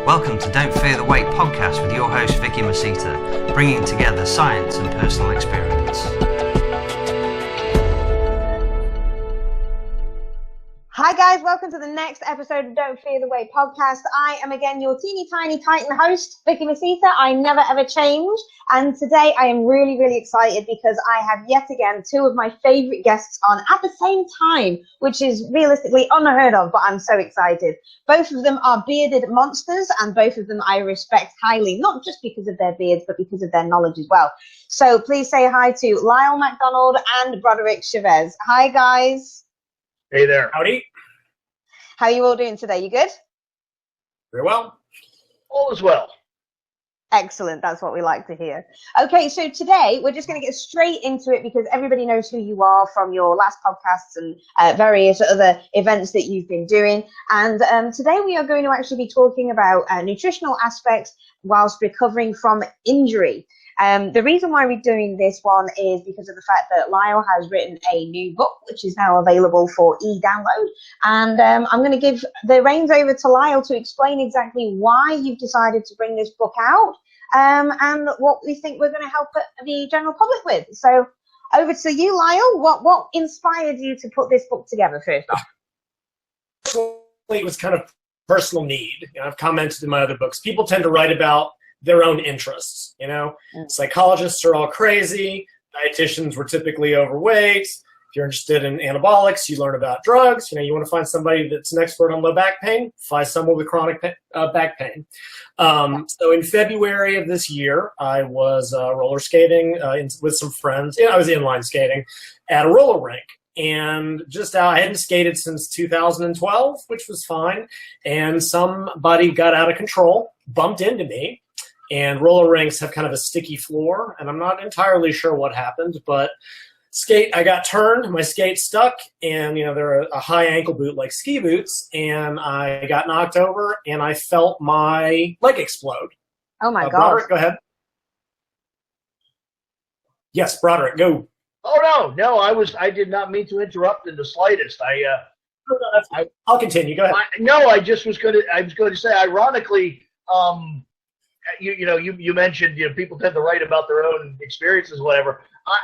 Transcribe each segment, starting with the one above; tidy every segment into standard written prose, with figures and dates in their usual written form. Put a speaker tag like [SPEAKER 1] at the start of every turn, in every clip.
[SPEAKER 1] Welcome to Don't Fear the Weight podcast with your host Vicky Masita, bringing together science and personal experience.
[SPEAKER 2] Hi guys, welcome to the next episode of Don't Fear the Weight podcast. I am again your teeny tiny titan host, Vicky Masita. I never ever change. And today I am really excited because I have yet again two of my favorite guests on at the same time, which is realistically unheard of, but I'm so excited. Both of them are bearded monsters and both of them I respect highly, not just because of their beards, but because of their knowledge as well. So please say hi to Lyle McDonald and Broderick Chavez. Hi guys.
[SPEAKER 3] Hey there.
[SPEAKER 4] Howdy.
[SPEAKER 2] How are you all doing today? You good?
[SPEAKER 4] Very well.
[SPEAKER 3] All is well.
[SPEAKER 2] Excellent. That's what we like to hear. Okay, so today we're just going to get straight into it because everybody knows who you are from your last podcasts and various other events that you've been doing. And today we are going to actually be talking about nutritional aspects whilst recovering from injury. The reason why we're doing this one is because of the fact that Lyle has written a new book, which is now available for e-download. And I'm going to give the reins over to Lyle to explain exactly why you've decided to bring this book out and what we think we're going to help the general public with. So over to you, Lyle. What inspired you to put this book together first off?
[SPEAKER 4] It was kind of personal need. You know, I've commented in my other books. People tend to write about their own interests, you know. Psychologists are all crazy. Dietitians were typically overweight. If you're interested in anabolics, you learn about drugs. You know, you want to find somebody that's an expert on low back pain, find someone with chronic back pain. So in February of this year, I was roller skating with some friends. I was inline skating at a roller rink. And just I hadn't skated since 2012, which was fine. And somebody got out of control, bumped into me. And roller rinks have kind of a sticky floor, and I'm not entirely sure what happened, but I got turned, my skate stuck, and, you know, they're a high ankle boot like ski boots, and I got knocked over, and I felt my leg explode.
[SPEAKER 2] Oh, my God.
[SPEAKER 4] Broderick, go ahead. Yes, Broderick, go.
[SPEAKER 3] Oh, no, I did not mean to interrupt in the slightest.
[SPEAKER 4] I'll continue, go ahead.
[SPEAKER 3] I was going to say, ironically, you mentioned, you know, people tend to write about their own experiences, whatever.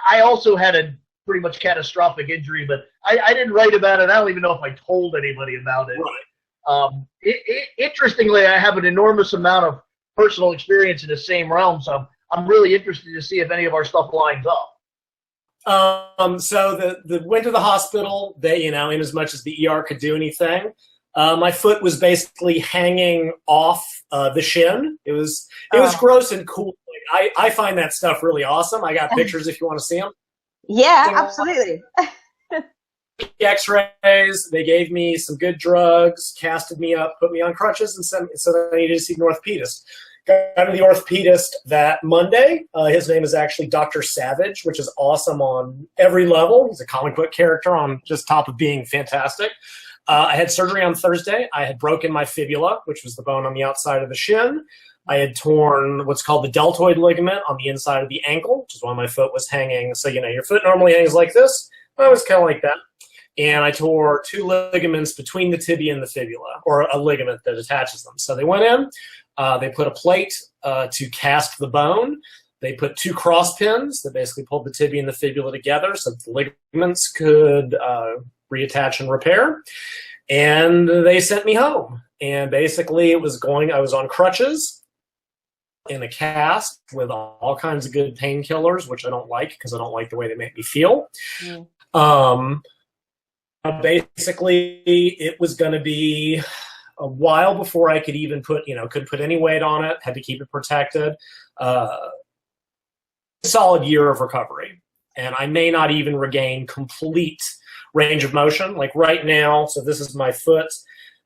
[SPEAKER 3] I also had a pretty much catastrophic injury, but I didn't write about it. I don't even know if I told anybody about it. Right. Interestingly, I have an enormous amount of personal experience in the same realm, so I'm really interested to see if any of our stuff lines up.
[SPEAKER 4] So the went to the hospital. They, you know, in as much as the ER could do anything. My foot was basically hanging off the shin. It was gross and cool. Like, I find that stuff really awesome. I got pictures if you want to see them.
[SPEAKER 2] Yeah, absolutely.
[SPEAKER 4] X-rays. They gave me some good drugs, casted me up, put me on crutches, and said I needed to see an orthopedist. Got to the orthopedist that Monday. His name is actually Dr. Savage, which is awesome on every level. He's a comic book character on just top of being fantastic. I had surgery on Thursday. I had broken my fibula, which was the bone on the outside of the shin. I had torn what's called the deltoid ligament on the inside of the ankle, which is why my foot was hanging. So, you know, your foot normally hangs like this. I was kind of like that. And I tore two ligaments between the tibia and the fibula, or a ligament that attaches them. So they went in. They put a plate to cast the bone. They put two cross pins that basically pulled the tibia and the fibula together so that the ligaments could reattach and repair. And they sent me home. And basically I was on crutches in a cast with all kinds of good painkillers, which I don't like because I don't like the way they make me feel. Basically it was going to be a while before I could even couldn't put any weight on it, had to keep it protected. Solid year of recovery. And I may not even regain complete range of motion. Like right now, so this is my foot,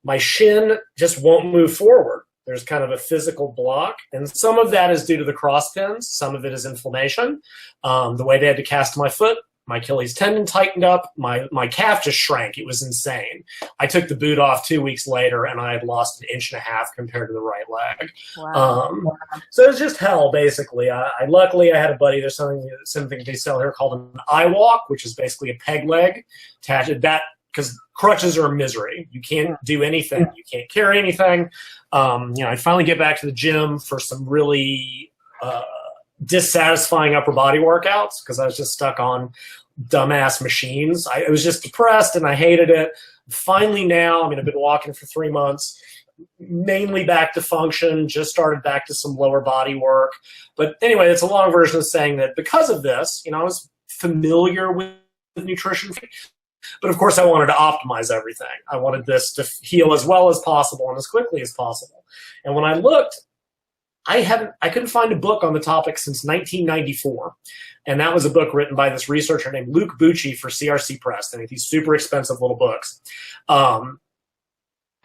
[SPEAKER 4] my shin just won't move forward. There's kind of a physical block. And some of that is due to the cross pins. Some of it is inflammation. The way they had to cast my foot, my Achilles tendon tightened up. My calf just shrank. It was insane. I took the boot off 2 weeks later, and I had lost 1.5 inches compared to the right leg.
[SPEAKER 2] Wow.
[SPEAKER 4] So it was just hell, basically. Luckily, I had a buddy. There's something they sell here called an eye walk, which is basically a peg leg. That because crutches are a misery. You can't do anything. You can't carry anything. I finally get back to the gym for some really dissatisfying upper body workouts because I was just stuck on dumbass machines. I was just depressed and I hated it. Finally now, I've been walking for 3 months, mainly back to function, just started back to some lower body work. But anyway, it's a long version of saying that because of this, I was familiar with nutrition, but of course I wanted to optimize everything. I wanted this to heal as well as possible and as quickly as possible. And when I looked, I couldn't find a book on the topic since 1994. And that was a book written by this researcher named Luke Bucci for CRC Press. And these super expensive little books.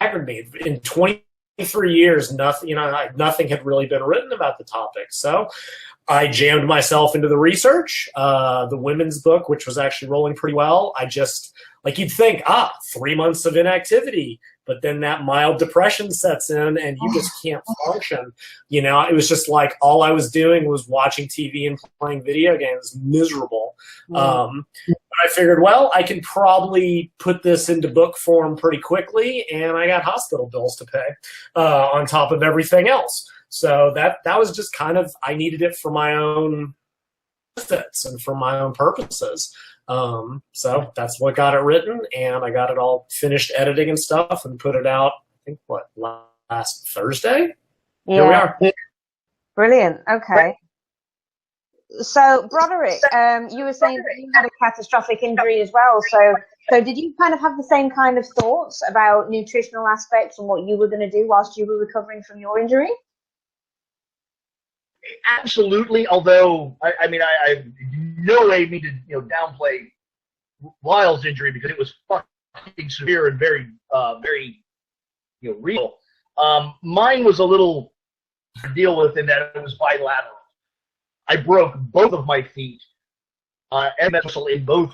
[SPEAKER 4] In 23 years, nothing had really been written about the topic. So I jammed myself into the research. The women's book, which was actually rolling pretty well, I just, you'd think, 3 months of inactivity, but then that mild depression sets in and you just can't function. It was just like all I was doing was watching TV and playing video games, miserable. I figured, well, I can probably put this into book form pretty quickly, and I got hospital bills to pay on top of everything else. So that was just kind of, I needed it for my own benefits and for my own purposes. So that's what got it written, and I got it all finished editing and stuff and put it out, I think, last Thursday?
[SPEAKER 2] Yeah.
[SPEAKER 4] Here we are.
[SPEAKER 2] Brilliant. Okay. So, Broderick, you were saying that you had a catastrophic injury as well. So did you kind of have the same kind of thoughts about nutritional aspects and what you were going to do whilst you were recovering from your injury?
[SPEAKER 3] Absolutely. Although, I no way mean to downplay Lyle's injury because it was fucking severe and very real. Mine was a little to deal with in that it was bilateral. I broke both of my feet, and muscle in both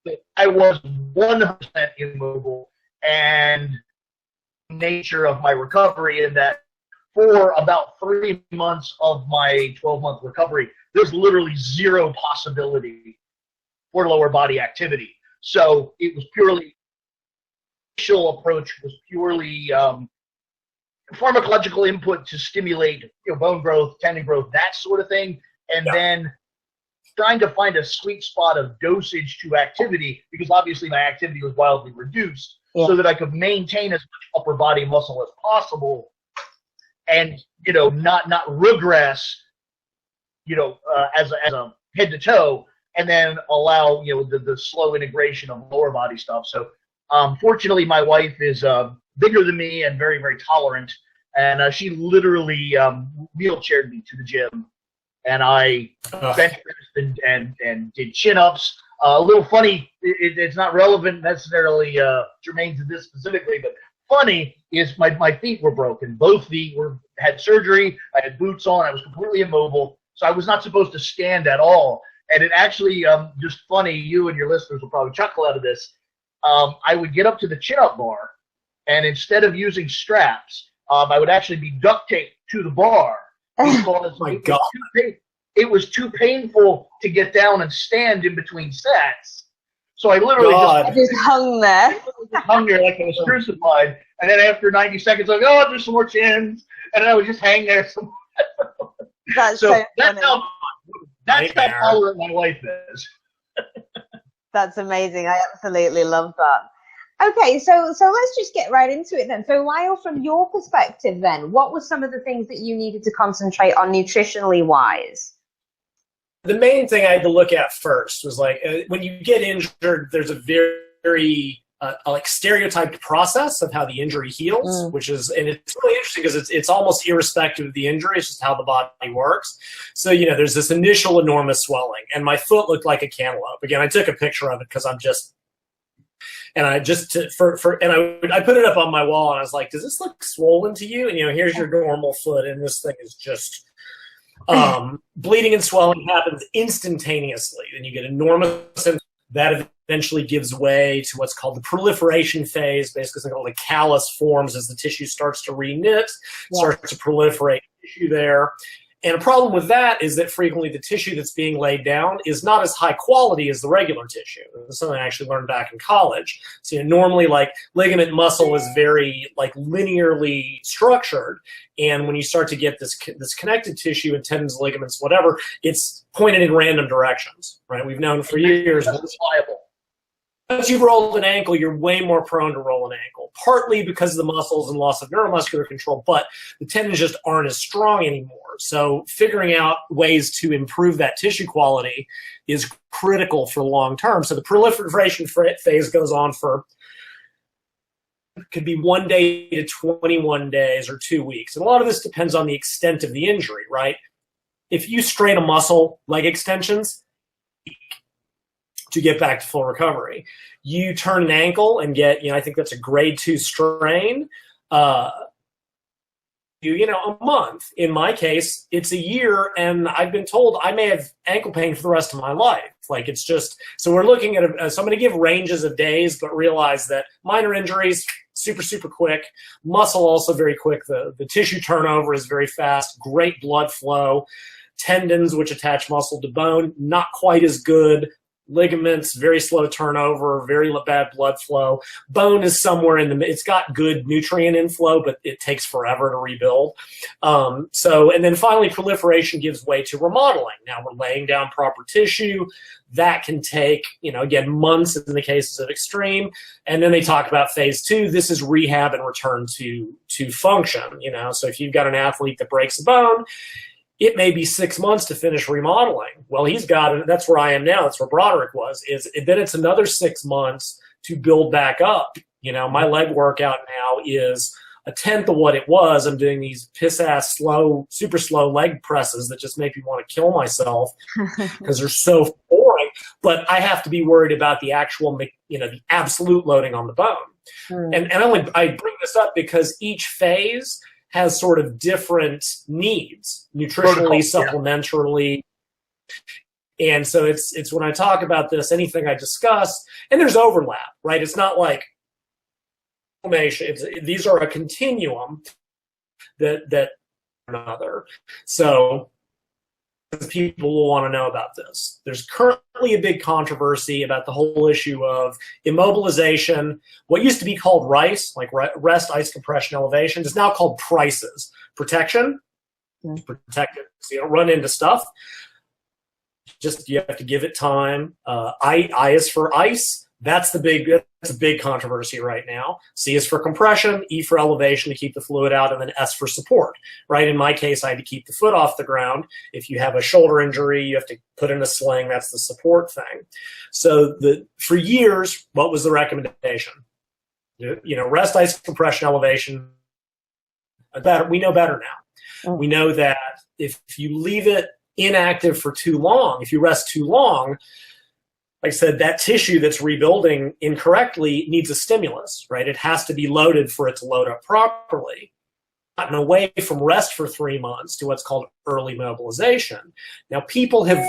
[SPEAKER 3] feet. I was 100% immobile, and nature of my recovery in that for about 3 months of my 12-month recovery, there's literally zero possibility for lower body activity. So it was purely, initial approach was purely pharmacological input to stimulate bone growth, tendon growth, that sort of thing, and then trying to find a sweet spot of dosage to activity, because obviously my activity was wildly reduced, so that I could maintain as much upper body muscle as possible, and not regress, as a head to toe, and then allow the slow integration of lower body stuff. So fortunately, my wife is bigger than me and very, very tolerant, and she literally wheelchaired me to the gym, and I bench pressed and did chin-ups. A little funny, it's not relevant necessarily germane to this specifically, but funny is my feet were broken. Both feet had surgery. I had boots on. I was completely immobile, so I was not supposed to stand at all. And it actually, just funny, you and your listeners will probably chuckle out of this. I would get up to the chin-up bar, and instead of using straps, I would actually be duct taped to the bar because it was too painful to get down and stand in between sets. So I literally just
[SPEAKER 2] hung there.
[SPEAKER 3] Hung there like I was crucified. And then after 90 seconds, I go, there's some more chins. And then I would just hang there.
[SPEAKER 2] That's
[SPEAKER 3] how tolerant my wife is.
[SPEAKER 2] That's amazing. I absolutely love that. Okay, so let's just get right into it then. So Lyle, from your perspective then, what were some of the things that you needed to concentrate on nutritionally wise?
[SPEAKER 4] The main thing I had to look at first was when you get injured, there's a very stereotyped process of how the injury heals, and it's really interesting because it's almost irrespective of the injury. It's just how the body works. So, there's this initial enormous swelling, and my foot looked like a cantaloupe. Again, I took a picture of it because I'm just, and I just, I put it up on my wall, and I was like, does this look swollen to you? And, here's your normal foot, and this thing is just, bleeding and swelling happens instantaneously. Then you get enormous, and that eventually gives way to what's called the proliferation phase. Basically, something called a callus forms as the tissue starts to reknit, starts to proliferate tissue there. And a problem with that is that frequently the tissue that's being laid down is not as high quality as the regular tissue. This is something I actually learned back in college. So normally like ligament muscle is very like linearly structured. And when you start to get this connected tissue and tendons, ligaments, whatever, it's pointed in random directions, right? We've known for years. Once you've rolled an ankle, you're way more prone to roll an ankle, partly because of the muscles and loss of neuromuscular control, but the tendons just aren't as strong anymore. So figuring out ways to improve that tissue quality is critical for long term. So the proliferation phase goes on for, could be 1 day to 21 days or 2 weeks. And a lot of this depends on the extent of the injury, right? If you strain a muscle, leg extensions, to get back to full recovery. You turn an ankle and get, I think that's a grade 2 strain, a month. In my case, it's a year, and I've been told I may have ankle pain for the rest of my life. Like it's just, so we're looking at, so I'm going to give ranges of days, but realize that minor injuries, super, super quick. Muscle also very quick. The tissue turnover is very fast, great blood flow. Tendons, which attach muscle to bone, not quite as good. Ligaments, very slow turnover, very bad blood flow. Bone is somewhere in the, it's got good nutrient inflow, but it takes forever to rebuild. And then finally, proliferation gives way to remodeling. Now we're laying down proper tissue. That can take, again, months in the cases of extreme. And then they talk about phase 2. This is rehab and return to function, So if you've got an athlete that breaks a bone, it may be 6 months to finish remodeling. Well, he's got it. That's where I am now. That's where Broderick was. Then it's another 6 months to build back up. My leg workout now is a tenth of what it was. I'm doing these piss-ass slow, super slow leg presses that just make me want to kill myself because they're so boring. But I have to be worried about the actual, the absolute loading on the bone. And I bring this up because each phase has sort of different needs, nutritionally, supplementarily. And so it's when I talk about this, anything I discuss, and there's overlap, right? It's not like inflammation. These are a continuum that another. So people will want to know about this. There's currently a big controversy about the whole issue of immobilization. What used to be called RICE, like rest, ice, compression, elevation, is now called PRICES. Protection, protect it so you don't run into stuff. Just you have to give it time. I is for ice. That's a big controversy right now. C is for compression, E for elevation to keep the fluid out, and then S for support, right? In my case, I had to keep the foot off the ground. If you have a shoulder injury, you have to put in a sling. That's the support thing. So for years, what was the recommendation? Rest, ice, compression, elevation. We know better now. We know that if you leave it inactive for too long, if you rest too long, like I said, that tissue that's rebuilding incorrectly needs a stimulus, right? It has to be loaded for it to load up properly. Gotten away from rest for 3 months to what's called early mobilization. Now, people have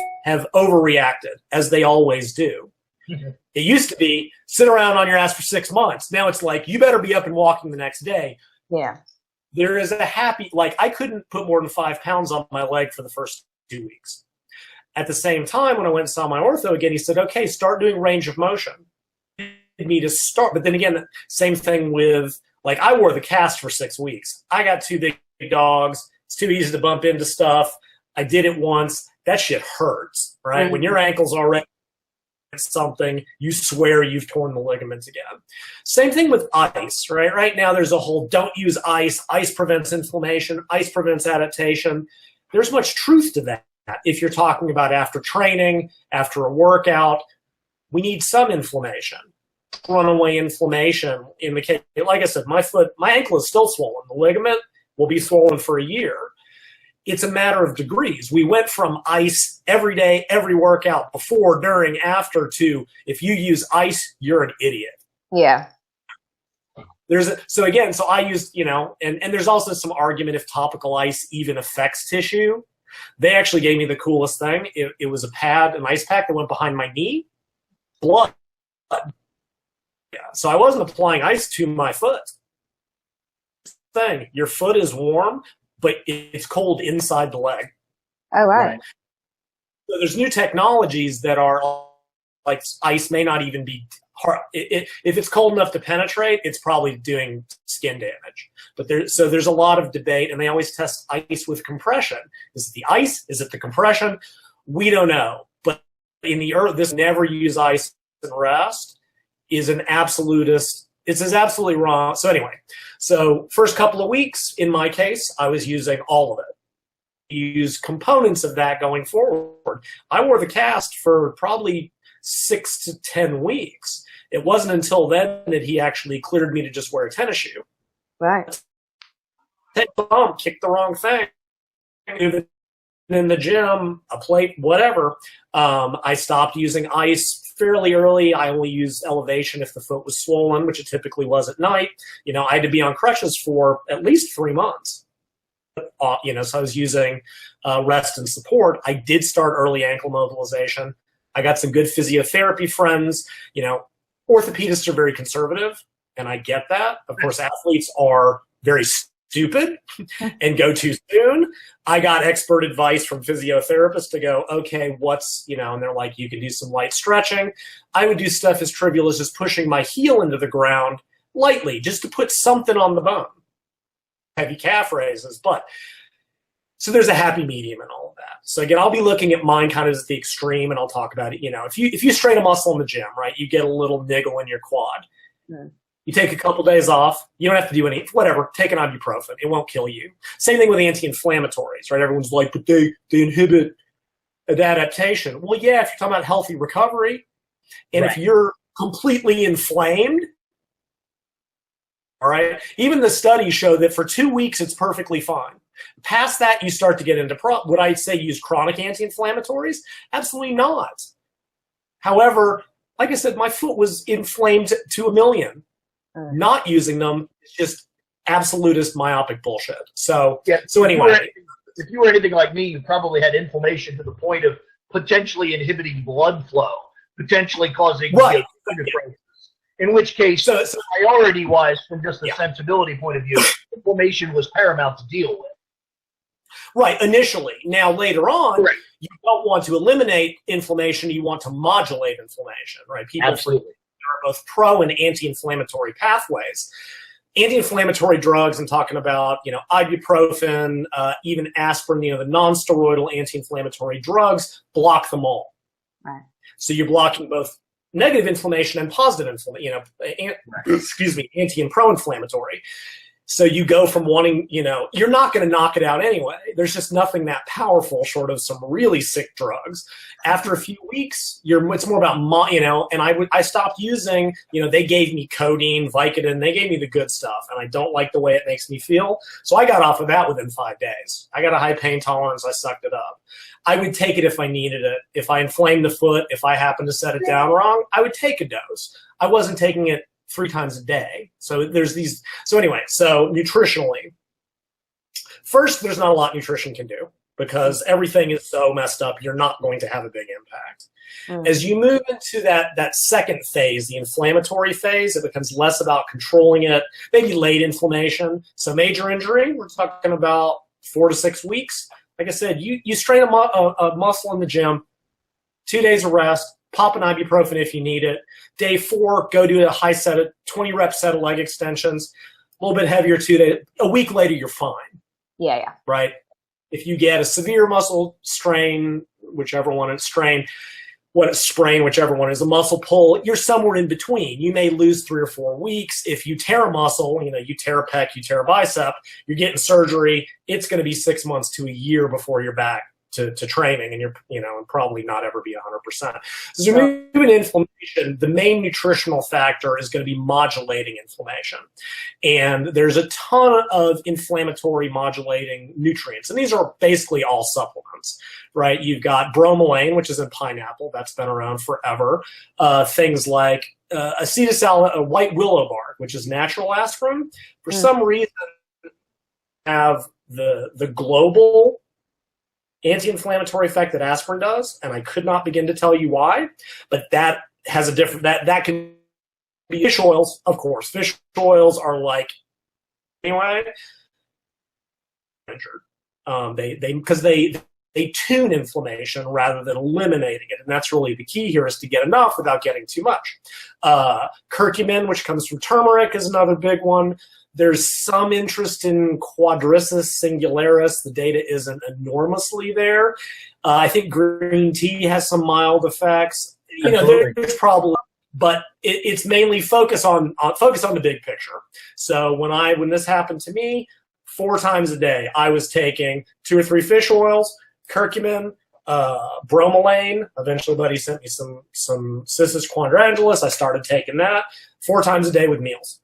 [SPEAKER 4] overreacted, as they always do. Mm-hmm. It used to be, sit around on your ass for 6 months. Now it's like, you better be up and walking the next day.
[SPEAKER 2] Yeah.
[SPEAKER 4] There is I couldn't put more than 5 pounds on my leg for the first 2 weeks. At the same time, when I went and saw my ortho again, he said, okay, start doing range of motion. He needed me to start. But then again, same thing with, I wore the cast for 6 weeks. I got 2 big dogs. It's too easy to bump into stuff. I did it once. That shit hurts, right? Mm-hmm. When your ankle's already something, you swear you've torn the ligaments again. Same thing with ice, right? Right now, there's a whole don't use ice. Ice prevents inflammation. Ice prevents adaptation. There's much truth to that. If you're talking about after training, after a workout, we need some inflammation. Runaway inflammation in the case, like I said, my ankle is still swollen. The ligament will be swollen for a year. It's a matter of degrees. We went from ice every day, every workout, before, during, after, to if you use ice, you're an idiot.
[SPEAKER 2] Yeah.
[SPEAKER 4] So I used, and there's also some argument if topical ice even affects tissue. They actually gave me the coolest thing. It was an ice pack that went behind my knee. Blood. Yeah. So I wasn't applying ice to my foot. Your foot is warm, but it's cold inside the leg.
[SPEAKER 2] Oh, right.
[SPEAKER 4] So there's new technologies that are like ice may not even be hard. If it's cold enough to penetrate, it's probably doing skin damage. But there's a lot of debate, and they always test ice with compression. Is it the ice? Is it the compression? We don't know. But in the earth, this never use ice and rest is an absolutist. It's absolutely wrong. So anyway, first couple of weeks, in my case, I was using all of it. Use components of that going forward. I wore the cast for probably 6 to 10 weeks. It wasn't until then that he actually cleared me to just wear a tennis shoe.
[SPEAKER 2] Right.
[SPEAKER 4] Take the bump, kick the wrong thing. In the gym, a plate, whatever. I stopped using ice fairly early. I only used elevation if the foot was swollen, which it typically was at night. I had to be on crutches for at least 3 months. So I was using rest and support. I did start early ankle mobilization. I got some good physiotherapy friends. Orthopedists are very conservative, and I get that. Of course, athletes are very stupid and go too soon. I got expert advice from physiotherapists to go, okay, and they're like, you can do some light stretching. I would do stuff as trivial as just pushing my heel into the ground lightly, just to put something on the bone. Heavy calf raises, so there's a happy medium in all of that. So again, I'll be looking at mine kind of as the extreme, and I'll talk about it. If you strain a muscle in the gym, right, you get a little niggle in your quad. Mm. You take a couple days off. You don't have to do whatever. Take an ibuprofen. It won't kill you. Same thing with anti-inflammatories, right? Everyone's like, but they inhibit adaptation. Well, yeah, if you're talking about healthy recovery, and if you're completely inflamed, all right, even the studies show that for 2 weeks it's perfectly fine. Past that, you start to get into would I say use chronic anti-inflammatories? Absolutely not. However, like I said, my foot was inflamed to 1,000,000. Not using them is just absolutist myopic bullshit. So anyway,
[SPEAKER 3] if you were anything like me, you probably had inflammation to the point of potentially inhibiting blood flow, potentially causing crisis. In which case, priority-wise, from just a sensibility point of view, inflammation was paramount to deal with.
[SPEAKER 4] Right, initially. Now, later on, you don't want to eliminate inflammation. You want to modulate inflammation, right? People
[SPEAKER 3] Absolutely.
[SPEAKER 4] There are both pro and anti-inflammatory pathways. Anti-inflammatory drugs, I'm talking about, ibuprofen, even aspirin, the non-steroidal anti-inflammatory drugs, block them all.
[SPEAKER 2] Right.
[SPEAKER 4] So you're blocking both negative inflammation and positive inflammation, anti and pro-inflammatory. So you go from wanting, you're not going to knock it out anyway. There's just nothing that powerful short of some really sick drugs. After a few weeks, it's more about, and I stopped using, they gave me codeine, Vicodin, they gave me the good stuff, and I don't like the way it makes me feel. So I got off of that within 5 days. I got a high pain tolerance. I sucked it up. I would take it if I needed it. If I inflamed the foot, if I happened to set it down wrong, I would take a dose. I wasn't taking it 3 times a day. So there's these. So anyway, nutritionally, first, there's not a lot nutrition can do because everything is so messed up. You're not going to have a big impact. As you move into that second phase, the inflammatory phase, it becomes less about controlling it, maybe late inflammation. So major injury, we're talking about 4 to 6 weeks. Like I said, you strain a muscle in the gym, 2 days of rest, pop an ibuprofen if you need it. Day 4, go do a high set of 20 rep set of leg extensions, a little bit heavier 2 days. A week later, you're fine.
[SPEAKER 2] Yeah.
[SPEAKER 4] Right? If you get a severe muscle strain, whichever one is sprain, whichever one is a muscle pull, you're somewhere in between. You may lose 3 or 4 weeks. If you tear a muscle, you tear a pec, you tear a bicep, you're getting surgery, it's going to be 6 months to a year before you're back to training, and and probably not ever be 100%. So as you're moving inflammation, the main nutritional factor is going to be modulating inflammation. And there's a ton of inflammatory modulating nutrients, and these are basically all supplements, right? You've got bromelain, which is in pineapple. That's been around forever. Things like acetyl white willow bark, which is natural aspirin. For some reason, have the global anti-inflammatory effect that aspirin does, and I could not begin to tell you why, but that has a different, that can be fish oils, of course. Fish oils are like, anyway, because they they tune inflammation rather than eliminating it. And that's really the key here, is to get enough without getting too much. Curcumin, which comes from turmeric, is another big one. There's some interest in Quadricis singularis. The data isn't enormously there. I think green tea has some mild effects. You know, there's probably, but it's mainly focus on the big picture. So when this happened to me, 4 times a day, I was taking 2 or 3 fish oils, curcumin, bromelain. Eventually, buddy sent me some Cissus quadrangulus. I started taking that 4 times a day with meals.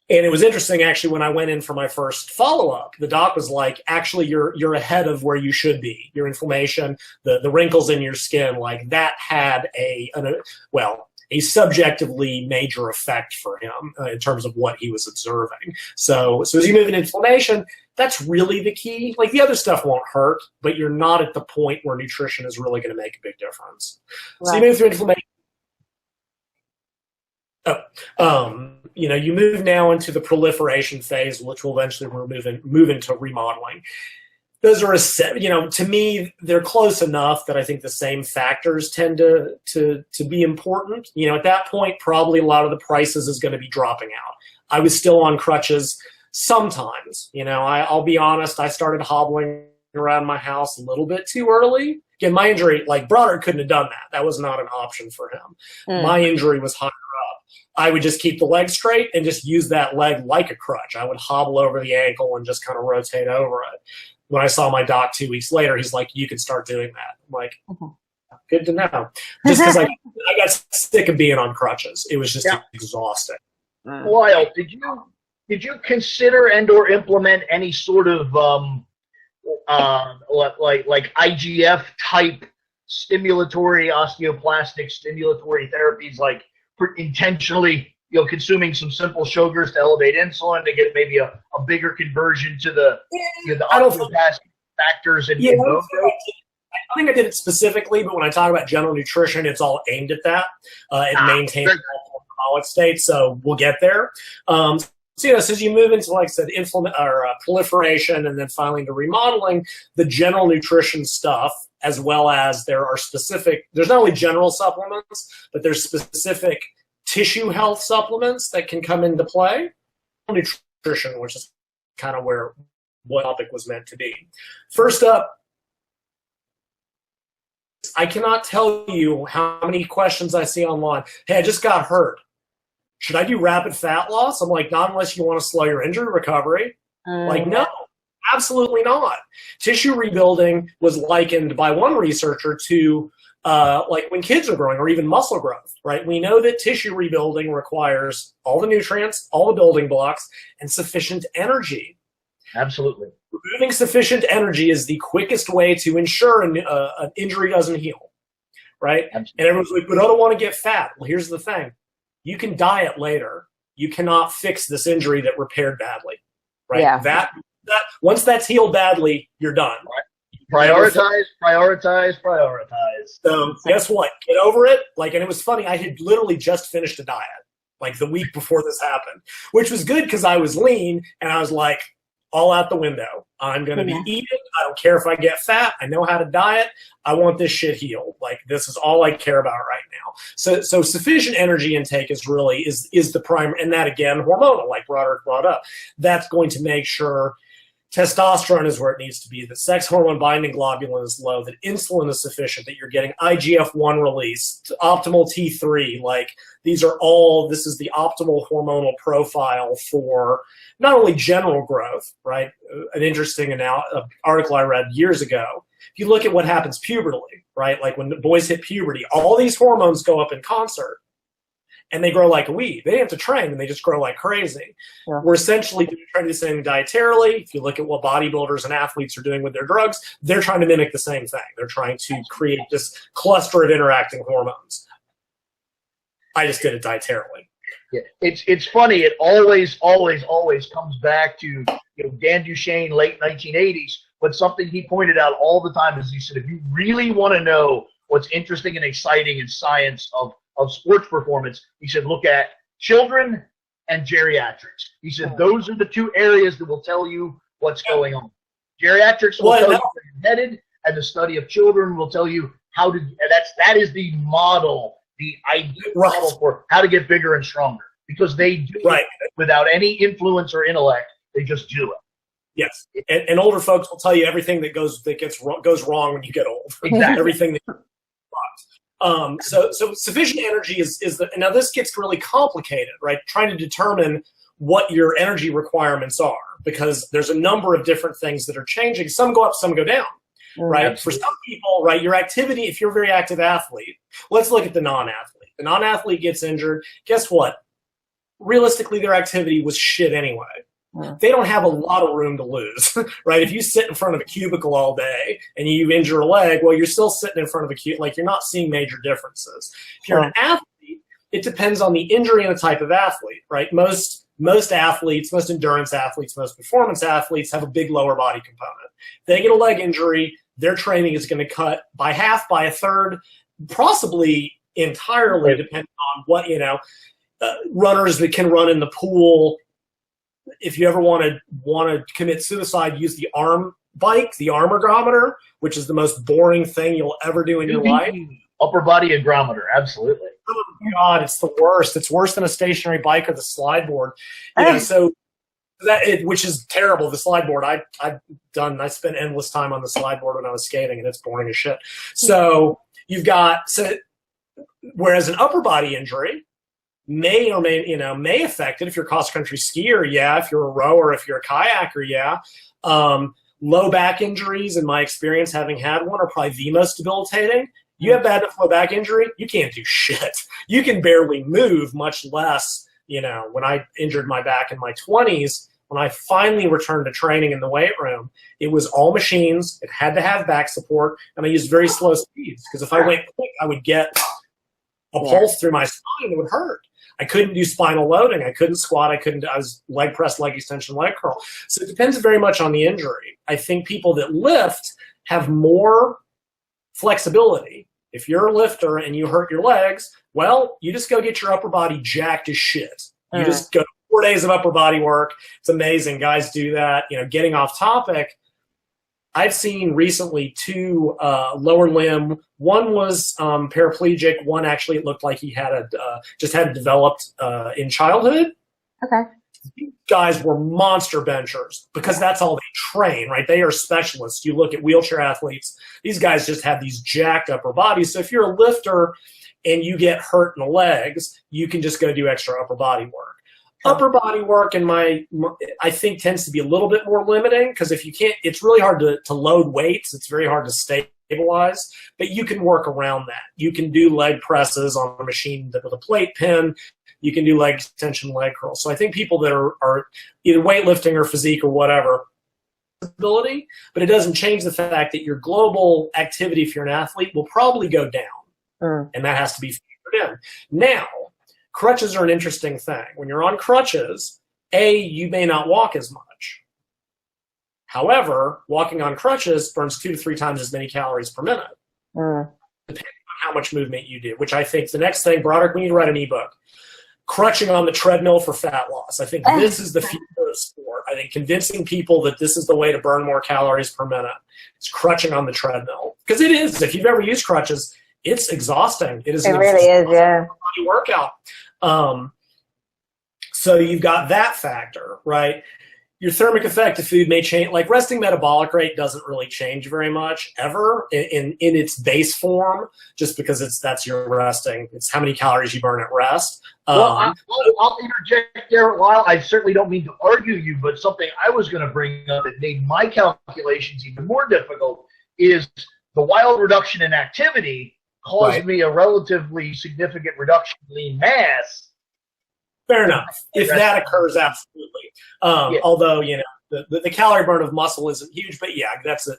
[SPEAKER 4] And it was interesting, actually, when I went in for my first follow-up, the doc was like, actually, you're ahead of where you should be. Your inflammation, the wrinkles in your skin, like that had a subjectively major effect for him in terms of what he was observing. So as you move in inflammation, that's really the key. Like the other stuff won't hurt, but you're not at the point where nutrition is really going to make a big difference. Right. So you move through inflammation. You know, you move now into the proliferation phase, which will eventually move into remodeling. Those are, you know, to me, they're close enough that I think the same factors tend to be important. You know, at that point, probably a lot of the prices is going to be dropping out. I was still on crutches sometimes. You know, I'll be honest, I started hobbling around my house a little bit too early. Again, my injury, like Broderick couldn't have done that. That was not an option for him. My injury was higher up. I would just keep the leg straight and just use that leg like a crutch. I would hobble over the ankle and just kind of rotate over it. When I saw my doc 2 weeks later, he's like, you can start doing that. I'm like, good to know. Just because I got sick of being on crutches. It was just exhausting.
[SPEAKER 3] Lyle, did you consider and or implement any sort of like IGF type stimulatory osteoplastic stimulatory therapies, like intentionally, you know, consuming some simple sugars to elevate insulin to get maybe a bigger conversion to the osteoplastic factors and
[SPEAKER 4] I don't think I did it specifically, but when I talk about general nutrition, it's all aimed at that. It maintains the metabolic state, so we'll get there. So, you know, so as you move into, like I said, proliferation and then finally into remodeling, the general nutrition stuff, as well as there's not only general supplements, but there's specific tissue health supplements that can come into play. Nutrition, which is kind of what topic was meant to be. First up, I cannot tell you how many questions I see online. Hey, I just got hurt. Should I do rapid fat loss? I'm like, not unless you want to slow your injury recovery. Like, no, absolutely not. Tissue rebuilding was likened by one researcher to like when kids are growing, or even muscle growth, right? We know that tissue rebuilding requires all the nutrients, all the building blocks, and sufficient energy.
[SPEAKER 3] Absolutely.
[SPEAKER 4] Removing sufficient energy is the quickest way to ensure an injury doesn't heal, right? Absolutely. And everyone's like, but I don't want to get fat. Well, here's the thing. You can diet later. You cannot fix this injury that repaired badly, right? Yeah. That once that's healed badly, you're done. Right.
[SPEAKER 3] Prioritize.
[SPEAKER 4] So guess what? Get over it. Like, and it was funny. I had literally just finished a diet like the week before this happened, which was good because I was lean and I was like, all out the window. I'm going to be eating. I don't care if I get fat. I know how to diet. I want this shit healed. Like, this is all I care about right now. So sufficient energy intake is really is the primary, and that again, hormonal, like Broderick brought up. That's going to make sure testosterone is where it needs to be, that sex hormone binding globulin is low, that insulin is sufficient, that you're getting IGF-1 release, optimal T3. Like, this is the optimal hormonal profile for not only general growth, right? An interesting article I read years ago. If you look at what happens pubertally, right? Like when the boys hit puberty, all these hormones go up in concert. And they grow like a weed. They have to train, and they just grow like crazy. Yeah. We're essentially trying to do the same dietarily. If you look at what bodybuilders and athletes are doing with their drugs, they're trying to mimic the same thing. They're trying to create this cluster of interacting hormones. I just did it dietarily.
[SPEAKER 3] Yeah, it's funny. It always comes back to Dan Duchesne, late 1980s. But something he pointed out all the time is he said, if you really want to know what's interesting and exciting in science of sports performance, he said, look at children and geriatrics. He said, those are the two areas that will tell you what's going on. Geriatrics will tell you where you're headed, and the study of children will tell you how to. That is the model, the ideal model for how to get bigger and stronger, because they do it without any influence or intellect. They just do it.
[SPEAKER 4] Yes, and older folks will tell you everything that goes wrong when you get old.
[SPEAKER 3] Exactly.
[SPEAKER 4] Everything that so sufficient energy is now this gets really complicated, right? Trying to determine what your energy requirements are, because there's a number of different things that are changing. Some go up, some go down, right? Absolutely. For some people, right, your activity, if you're a very active athlete, let's look at the non-athlete. The non-athlete gets injured. Guess what? Realistically, their activity was shit anyway. They don't have a lot of room to lose, right? If you sit in front of a cubicle all day and you injure a leg, well, you're still sitting in front of a cubicle. Like, you're not seeing major differences. If you're an athlete, it depends on the injury and the type of athlete, right? Most athletes, most endurance athletes, most performance athletes have a big lower body component. If they get a leg injury, their training is going to cut by half, by a third, possibly entirely, depending on what, runners that can run in the pool. If you ever want to commit suicide, use the arm bike, the arm ergometer, which is the most boring thing you'll ever do in your life.
[SPEAKER 3] Upper body ergometer, absolutely.
[SPEAKER 4] Oh God, it's the worst. It's worse than a stationary bike or the slide board. So which is terrible. The slide board, I spent endless time on the slide board when I was skating, and it's boring as shit. So you've got whereas an upper body injury may affect it. If you're a cross-country skier, if you're a rower, if you're a kayaker, low back injuries, in my experience, having had one, are probably the most debilitating. You have bad enough low back injury, you can't do shit. You can barely move, much less, when I injured my back in my 20s, when I finally returned to training in the weight room, it was all machines. It had to have back support, and I used very slow speeds, because if I went quick, I would get a pulse through my spine that would hurt. I couldn't do spinal loading. I couldn't squat. I was leg press, leg extension, leg curl. So it depends very much on the injury. I think people that lift have more flexibility. If you're a lifter and you hurt your legs, well, you just go get your upper body jacked as shit. You just go 4 days of upper body work. It's amazing. Guys do that. Getting off topic, I've seen recently 2 lower limb. One was paraplegic. One actually, it looked like he had just had it developed in childhood.
[SPEAKER 2] Okay.
[SPEAKER 4] These guys were monster benchers because that's all they train, right? They are specialists. You look at wheelchair athletes; these guys just have these jacked upper bodies. So if you're a lifter and you get hurt in the legs, you can just go do extra upper body work. Upper body work, I think, tends to be a little bit more limiting, because if you can't, it's really hard to load weights. It's very hard to stabilize, but you can work around that. You can do leg presses on a machine with a plate pin. You can do leg extension, leg curl. So I think people that are either weightlifting or physique or whatever, ability, but it doesn't change the fact that your global activity, if you're an athlete, will probably go down, and that has to be figured in. Now, crutches are an interesting thing. When you're on crutches, you may not walk as much. However, walking on crutches burns 2 to 3 times as many calories per minute, depending on how much movement you do, which I think the next thing, Broderick, we need to write an ebook. Crutching on the treadmill for fat loss. I think this is the future of sport. I think convincing people that this is the way to burn more calories per minute is crutching on the treadmill. Because it is. If you've ever used crutches, it's exhausting. It really is, yeah. Workout. So you've got that factor, right? Your thermic effect of food may change. Like, resting metabolic rate doesn't really change very much ever in its base form, just because that's your resting. It's how many calories you burn at rest.
[SPEAKER 3] I'll interject there, Lyle. I certainly don't mean to argue you, but something I was going to bring up that made my calculations even more difficult is the wild reduction in activity caused me a relatively significant reduction in lean mass.
[SPEAKER 4] Fair enough. If that occurs, absolutely. Although, the calorie burn of muscle isn't huge, but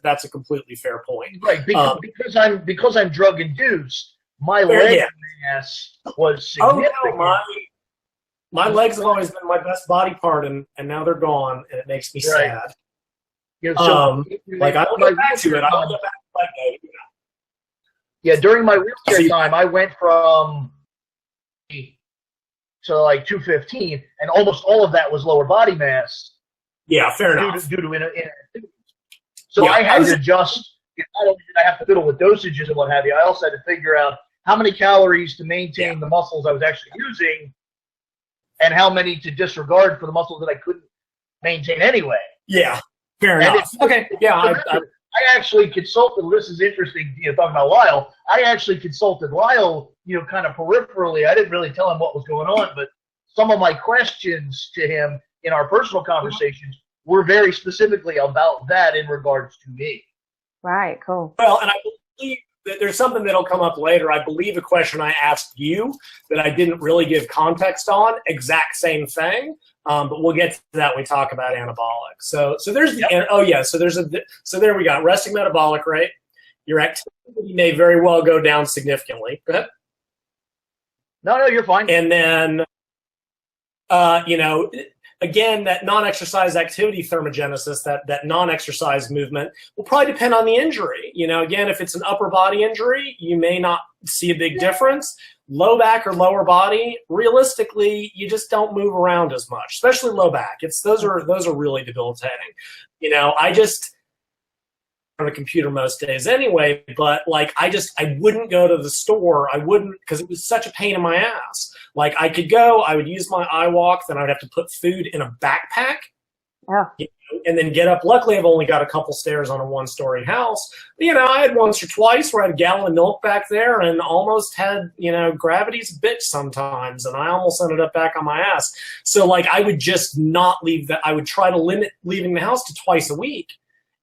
[SPEAKER 4] that's a completely fair point.
[SPEAKER 3] Right, because I'm drug induced, my leg mass was significant. Oh, no,
[SPEAKER 4] my legs have always been my best body part, and now they're gone, and it makes me sad. I will get back to it. I will get back to my leg.
[SPEAKER 3] Yeah, during my wheelchair time, I went from to like 215, and almost all of that was lower body mass.
[SPEAKER 4] Yeah, fair enough.
[SPEAKER 3] Due to inactivity. So I had to adjust. Not only did I have to fiddle with dosages and what have you, I also had to figure out how many calories to maintain the muscles I was actually using and how many to disregard for the muscles that I couldn't maintain anyway.
[SPEAKER 4] Yeah, fair enough. Okay, yeah.
[SPEAKER 3] I actually consulted, this is interesting, talking about Lyle, I actually consulted Lyle, kind of peripherally. I didn't really tell him what was going on, but some of my questions to him in our personal conversations were very specifically about that in regards to me.
[SPEAKER 2] Right, cool.
[SPEAKER 4] Well, and I believe that there's something that'll come up later. I believe a question I asked you that I didn't really give context on, exact same thing. But we'll get to that when we talk about anabolic. So there's so there we go. Resting metabolic rate. Your activity may very well go down significantly. Go ahead.
[SPEAKER 3] No, you're fine.
[SPEAKER 4] And then, again, that non-exercise activity thermogenesis, that non-exercise movement will probably depend on the injury. Again, if it's an upper body injury, you may not see a big difference. Low back or lower body, realistically, you just don't move around as much, especially low back. Those are really debilitating. I just on the computer most days anyway, but I wouldn't go to the store. I wouldn't, because it was such a pain in my ass. I could go, I would use my iWalk, then I'd have to put food in a backpack.
[SPEAKER 2] Yeah.
[SPEAKER 4] And then get up. Luckily, I've only got a couple stairs on a one-story house. But, I had once or twice where I had a gallon of milk back there and almost had, gravity's a bitch sometimes, and I almost ended up back on my ass. So, I would just not leave that. I would try to limit leaving the house to twice a week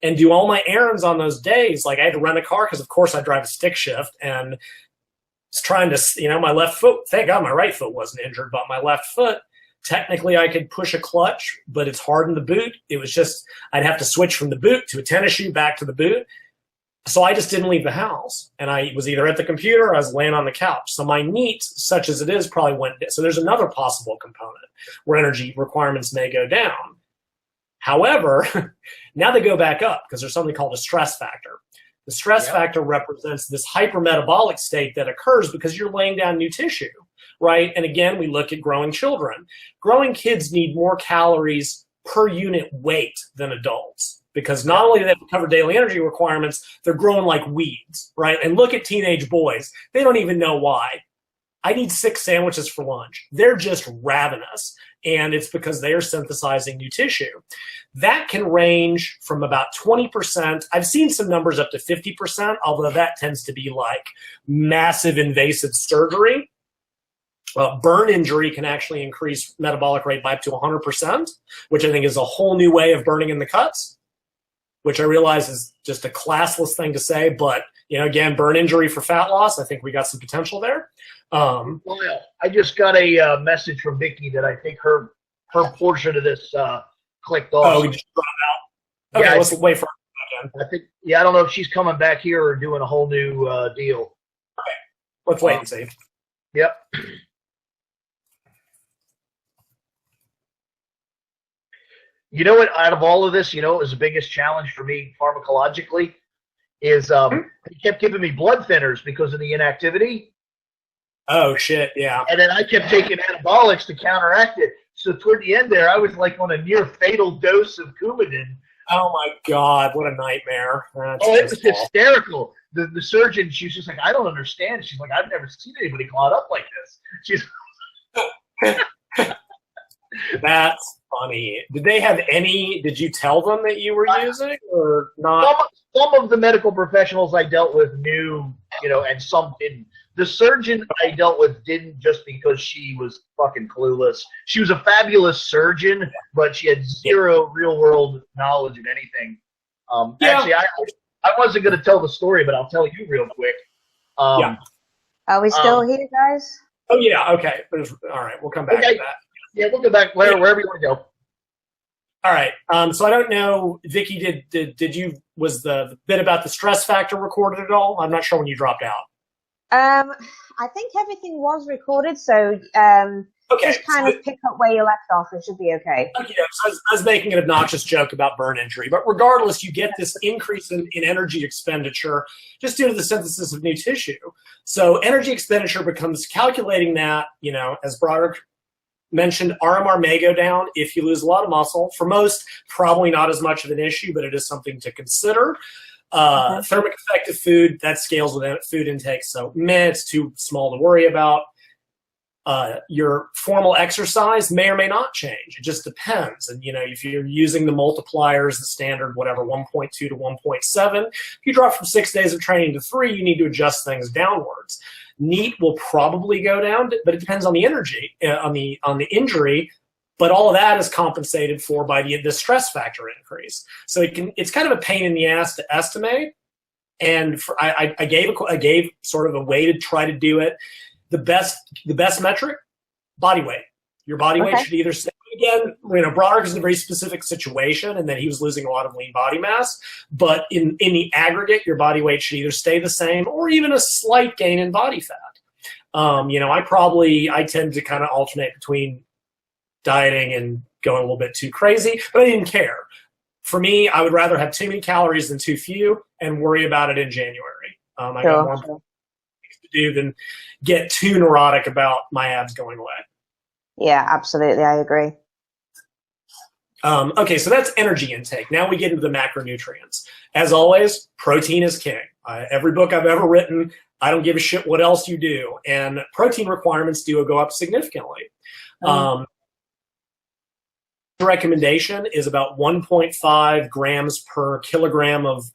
[SPEAKER 4] and do all my errands on those days. I had to rent a car because, of course, I drive a stick shift and was trying to, my left foot, thank God my right foot wasn't injured, but my left foot, technically, I could push a clutch, but it's hard in the boot. It was just, I'd have to switch from the boot to a tennis shoe back to the boot. So I just didn't leave the house. And I was either at the computer or I was laying on the couch. So my NEAT, such as it is, probably went down. So there's another possible component where energy requirements may go down. However, now they go back up because there's something called a stress factor. The stress factor represents this hypermetabolic state that occurs because you're laying down new tissue. Right? And again, we look at growing children. Growing kids need more calories per unit weight than adults because not only do they have to cover daily energy requirements, they're growing like weeds, right? And look at teenage boys. They don't even know why. I need 6 sandwiches for lunch. They're just ravenous. And it's because they are synthesizing new tissue. That can range from about 20%. I've seen some numbers up to 50%, although that tends to be massive invasive surgery. Burn injury can actually increase metabolic rate by up to 100%, which I think is a whole new way of burning in the cuts, which I realize is just a classless thing to say. But, again, burn injury for fat loss, I think we got some potential there.
[SPEAKER 3] I just got a message from Vicky that I think her portion of this clicked off.
[SPEAKER 4] Oh, we just dropped out? Okay, let's wait for her again.
[SPEAKER 3] I think, I don't know if she's coming back here or doing a whole new deal.
[SPEAKER 4] Okay, let's wait and see.
[SPEAKER 3] Yep. You know what, out of all of this, what was the biggest challenge for me pharmacologically is they kept giving me blood thinners because of the inactivity.
[SPEAKER 4] Oh, shit, yeah.
[SPEAKER 3] And then I kept taking anabolics to counteract it. So toward the end there, I was on a near fatal dose of Coumadin.
[SPEAKER 4] Oh, my God, what a nightmare.
[SPEAKER 3] It was hysterical. The surgeon, she was just like, I don't understand. She's like, I've never seen anybody clot up like this. She's
[SPEAKER 4] That's funny. Did you tell them that you were using or not?
[SPEAKER 3] Some of the medical professionals I dealt with knew, and some didn't. The surgeon I dealt with didn't just because she was fucking clueless. She was a fabulous surgeon, but she had zero real-world knowledge of anything. Actually, I wasn't going to tell the story, but I'll tell you real quick.
[SPEAKER 2] Are we still here, guys?
[SPEAKER 4] Oh, yeah, okay. All right, we'll come back to that.
[SPEAKER 3] Yeah, we'll go back wherever you want to go.
[SPEAKER 4] All right. So I don't know, Vicky, was the bit about the stress factor recorded at all? I'm not sure when you dropped out.
[SPEAKER 2] I think everything was recorded, so just kind of pick up where you left off. It should be okay.
[SPEAKER 4] Okay, so I was making an obnoxious joke about burn injury, but regardless, you get this increase in energy expenditure just due to the synthesis of new tissue. So energy expenditure becomes calculating that, as Broderick mentioned, RMR may go down if you lose a lot of muscle. For most, probably not as much of an issue, but it is something to consider. Thermic effective food, that scales with food intake, so it's too small to worry about. Your formal exercise may or may not change. It just depends. And, if you're using the multipliers, the standard, whatever, 1.2 to 1.7, if you drop from 6 days of training to 3, you need to adjust things downwards. NEAT will probably go down, but it depends on the energy, on the injury. But all of that is compensated for by the stress factor increase. So it's kind of a pain in the ass to estimate. And I gave sort of a way to try to do it. The best metric, body weight. Your body weight should either stay, again, Broderick is in a very specific situation, and then he was losing a lot of lean body mass. But in the aggregate, your body weight should either stay the same or even a slight gain in body fat. I tend to kind of alternate between dieting and going a little bit too crazy, but I didn't care. For me, I would rather have too many calories than too few and worry about it in January. I got more things to do than get too neurotic about my abs going away.
[SPEAKER 2] Yeah, absolutely. I agree.
[SPEAKER 4] Okay, so that's energy intake. Now we get into the macronutrients. As always, protein is king. Every book I've ever written, I don't give a shit what else you do. And protein requirements do go up significantly. Recommendation is about 1.5 grams per kilogram of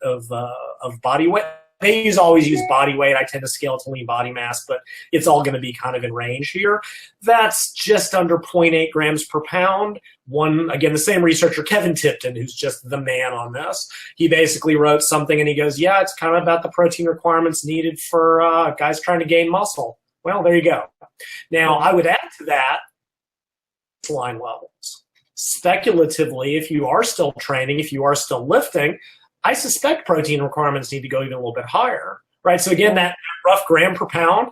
[SPEAKER 4] body weight. They always use body weight. I tend to scale to lean body mass, but it's all going to be kind of in range here. That's just under 0.8 grams per pound. Again, the same researcher, Kevin Tipton, who's just the man on this, he basically wrote something and he goes, yeah, it's kind of about the protein requirements needed for guys trying to gain muscle. Well, there you go. Now, I would add to that line levels. Speculatively, if you are still training, if you are still lifting, I suspect protein requirements need to go even a little bit higher, right? So again, that rough gram per pound,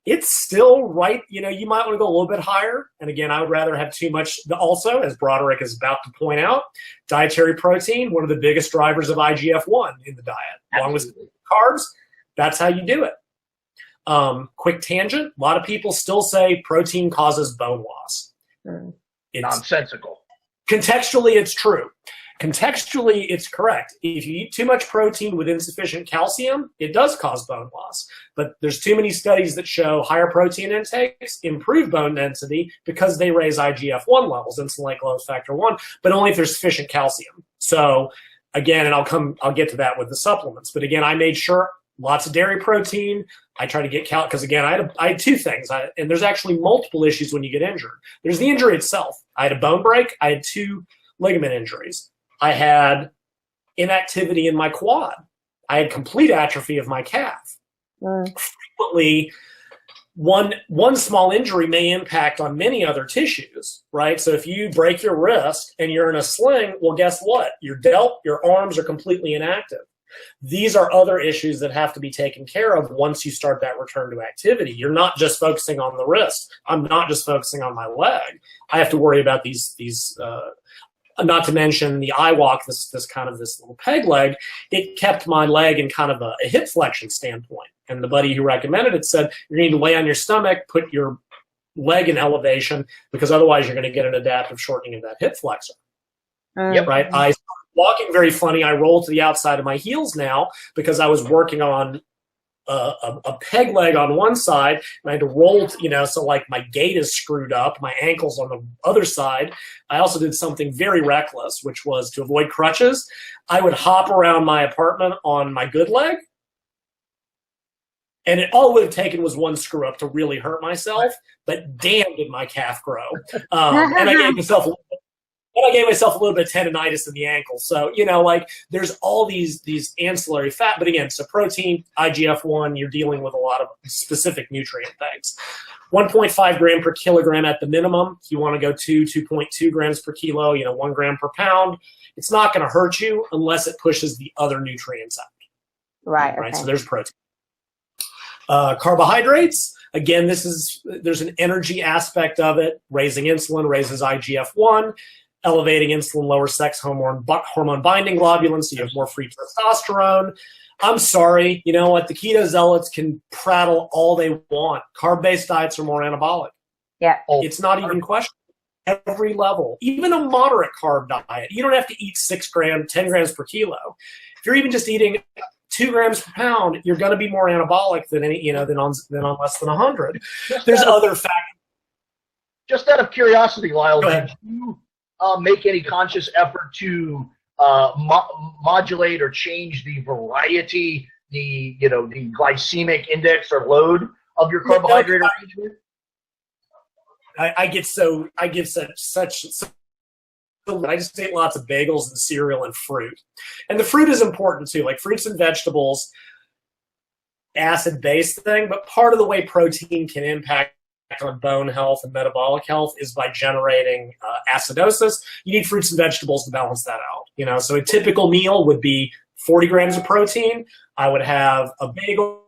[SPEAKER 4] it's still right. You might want to go a little bit higher. And again, I would rather have too much. Also, as Broderick is about to point out, dietary protein, one of the biggest drivers of IGF-1 in the diet, along with carbs. That's how you do it. Quick tangent. A lot of people still say protein causes bone loss. It's
[SPEAKER 3] nonsensical.
[SPEAKER 4] Contextually, it's true. Contextually, it's correct. If you eat too much protein with insufficient calcium, it does cause bone loss. But there's too many studies that show higher protein intakes improve bone density because they raise IGF-1 levels, insulin growth factor 1, but only if there's sufficient calcium. So again, and I'll get to that with the supplements. But again, I made sure lots of dairy protein. I try to get because again, I had two things. And there's actually multiple issues when you get injured. There's the injury itself. I had a bone break. I had 2 ligament injuries. I had inactivity in my quad. I had complete atrophy of my calf. Frequently, one small injury may impact on many other tissues, right? So if you break your wrist and you're in a sling, well, guess what? Your delt, your arms are completely inactive. These are other issues that have to be taken care of once you start that return to activity. You're not just focusing on the wrist. I'm not just focusing on my leg. I have to worry about these not to mention the iWalk, this kind of this little peg leg. It kept my leg in kind of a hip flexion standpoint. And the buddy who recommended it said, you need to lay on your stomach, put your leg in elevation, because otherwise you're going to get an adaptive shortening of that hip flexor. Right? I started walking very funny. I roll to the outside of my heels now because I was working on a peg leg on one side, and I had to roll, so like my gait is screwed up, my ankle's on the other side. I also did something very reckless, which was to avoid crutches. I would hop around my apartment on my good leg, and all it would have taken was one screw up to really hurt myself, but damn did my calf grow. And I gave myself a little bit of tendonitis in the ankle. So, there's all these ancillary fat. But again, so protein, IGF-1, you're dealing with a lot of specific nutrient things. 1.5 gram per kilogram at the minimum. You want to go 2.2 grams per kilo, 1 gram per pound. It's not going to hurt you unless it pushes the other nutrients out.
[SPEAKER 2] Right.
[SPEAKER 4] Right.
[SPEAKER 2] Okay.
[SPEAKER 4] So there's protein. Carbohydrates. Again, there's an energy aspect of it. Raising insulin raises IGF-1. Elevating insulin lowers sex hormone binding globulin, so you have more free testosterone. I'm sorry, you know what? The keto zealots can prattle all they want. Carb-based diets are more anabolic.
[SPEAKER 2] Yeah.
[SPEAKER 4] It's not even questionable. every level, even a moderate carb diet. You don't have to eat 10 grams per kilo. If you're even just eating 2 grams per pound, you're going to be more anabolic than on less than 100. There's other factors.
[SPEAKER 3] Just out of curiosity, Lyle, did you make any conscious effort to modulate or change the variety, the glycemic index or load of your carbohydrate arrangement?
[SPEAKER 4] I just ate lots of bagels and cereal and fruit. And the fruit is important too, like fruits and vegetables, acid-based thing, but part of the way protein can impact on bone health and metabolic health is by generating acidosis. You need fruits and vegetables to balance that out. So a typical meal would be 40 grams of protein. I would have a bagel,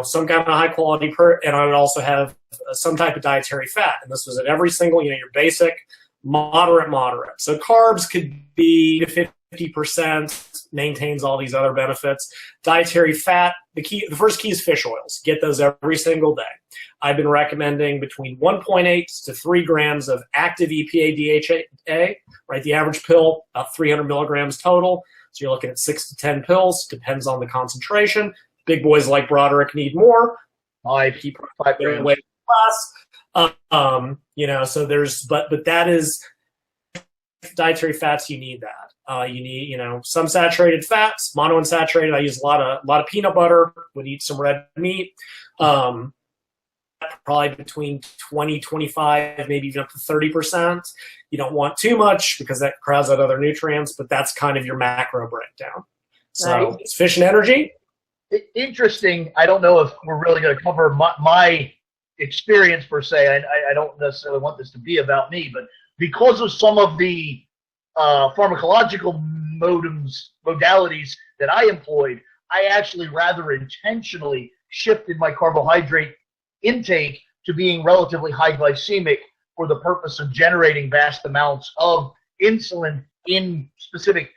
[SPEAKER 4] some kind of high quality and I would also have some type of dietary fat. And this was at every single, your basic, moderate. So carbs could be 50%, maintains all these other benefits. Dietary fat, the first key is fish oils. Get those every single day. I've been recommending between 1.8 to 3 grams of active EPA DHA, right? The average pill, about 300 milligrams total. So you're looking at 6 to 10 pills, depends on the concentration. Big boys like Broderick need more. Keep 5 grams less. So but that is dietary fats. You need that. You need, some saturated fats, monounsaturated. I use a lot of peanut butter. Would eat some red meat. Probably between 20, 25, maybe even up to 30%. You don't want too much because that crowds out other nutrients, but that's kind of your macro breakdown. So It's fish and energy.
[SPEAKER 3] Interesting. I don't know if we're really going to cover my experience per se. I don't necessarily want this to be about me, but because of some of the pharmacological modalities that I employed, I actually rather intentionally shifted my carbohydrate intake to being relatively high glycemic for the purpose of generating vast amounts of insulin in specific.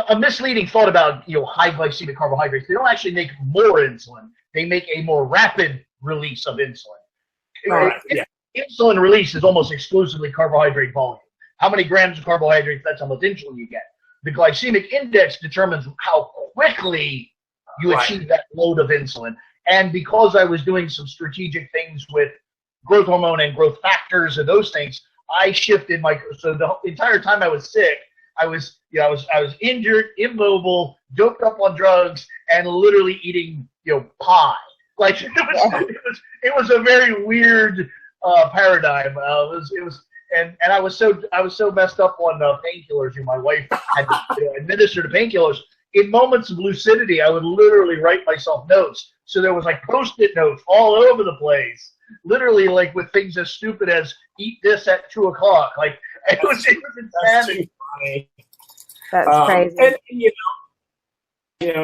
[SPEAKER 3] A misleading thought about high glycemic carbohydrates. They don't actually make more insulin. They make a more rapid release of insulin.
[SPEAKER 4] Right. Yeah.
[SPEAKER 3] Insulin release is almost exclusively carbohydrate volume. How many grams of carbohydrates, that's how much insulin you get. The glycemic index determines how quickly you achieve that load of insulin. And because I was doing some strategic things with growth hormone and growth factors and those things, I shifted so the entire time I was sick, I was injured, immobile, doped up on drugs, and literally eating, pie. Like it was a very weird paradigm. And I was so messed up on painkillers. My wife had to administer the painkillers. In moments of lucidity, I would literally write myself notes. So there was like Post-it notes all over the place, literally like with things as stupid as "eat this at 2 o'clock." Like it was insanity.
[SPEAKER 2] That's crazy.
[SPEAKER 4] And,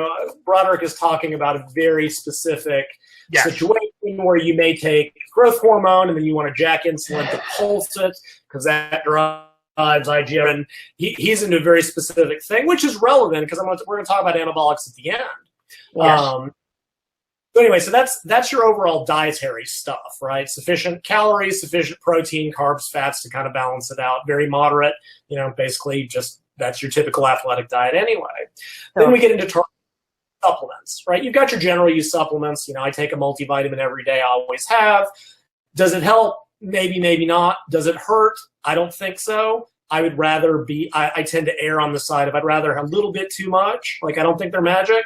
[SPEAKER 4] Broderick is talking about a very specific situation where you may take growth hormone and then you want to jack insulin to pulse it because that drives IgM. And he's into a very specific thing, which is relevant because we're going to talk about anabolics at the end.
[SPEAKER 3] Yes.
[SPEAKER 4] So anyway, so that's your overall dietary stuff, right? Sufficient calories, sufficient protein, carbs, fats to kind of balance it out. Very moderate, basically just that's your typical athletic diet anyway. Then we get into supplements, right? You've got your general use supplements. I take a multivitamin every day. I always have. Does it help? Maybe, maybe not. Does it hurt? I don't think so. I would rather I tend to err on the side of I'd rather have a little bit too much. Like I don't think they're magic.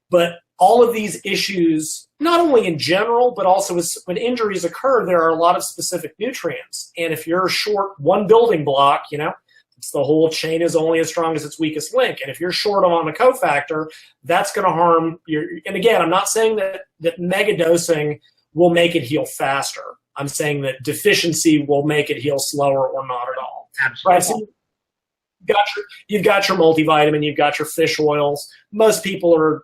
[SPEAKER 4] But all of these issues, not only in general, but also when injuries occur, there are a lot of specific nutrients. And if you're short one building block, it's the whole chain is only as strong as its weakest link. And if you're short on a cofactor, that's going to harm your. And again, I'm not saying that mega dosing will make it heal faster. I'm saying that deficiency will make it heal slower or not at all.
[SPEAKER 3] Absolutely.
[SPEAKER 4] Right? So you've got your multivitamin, you've got your fish oils. Most people are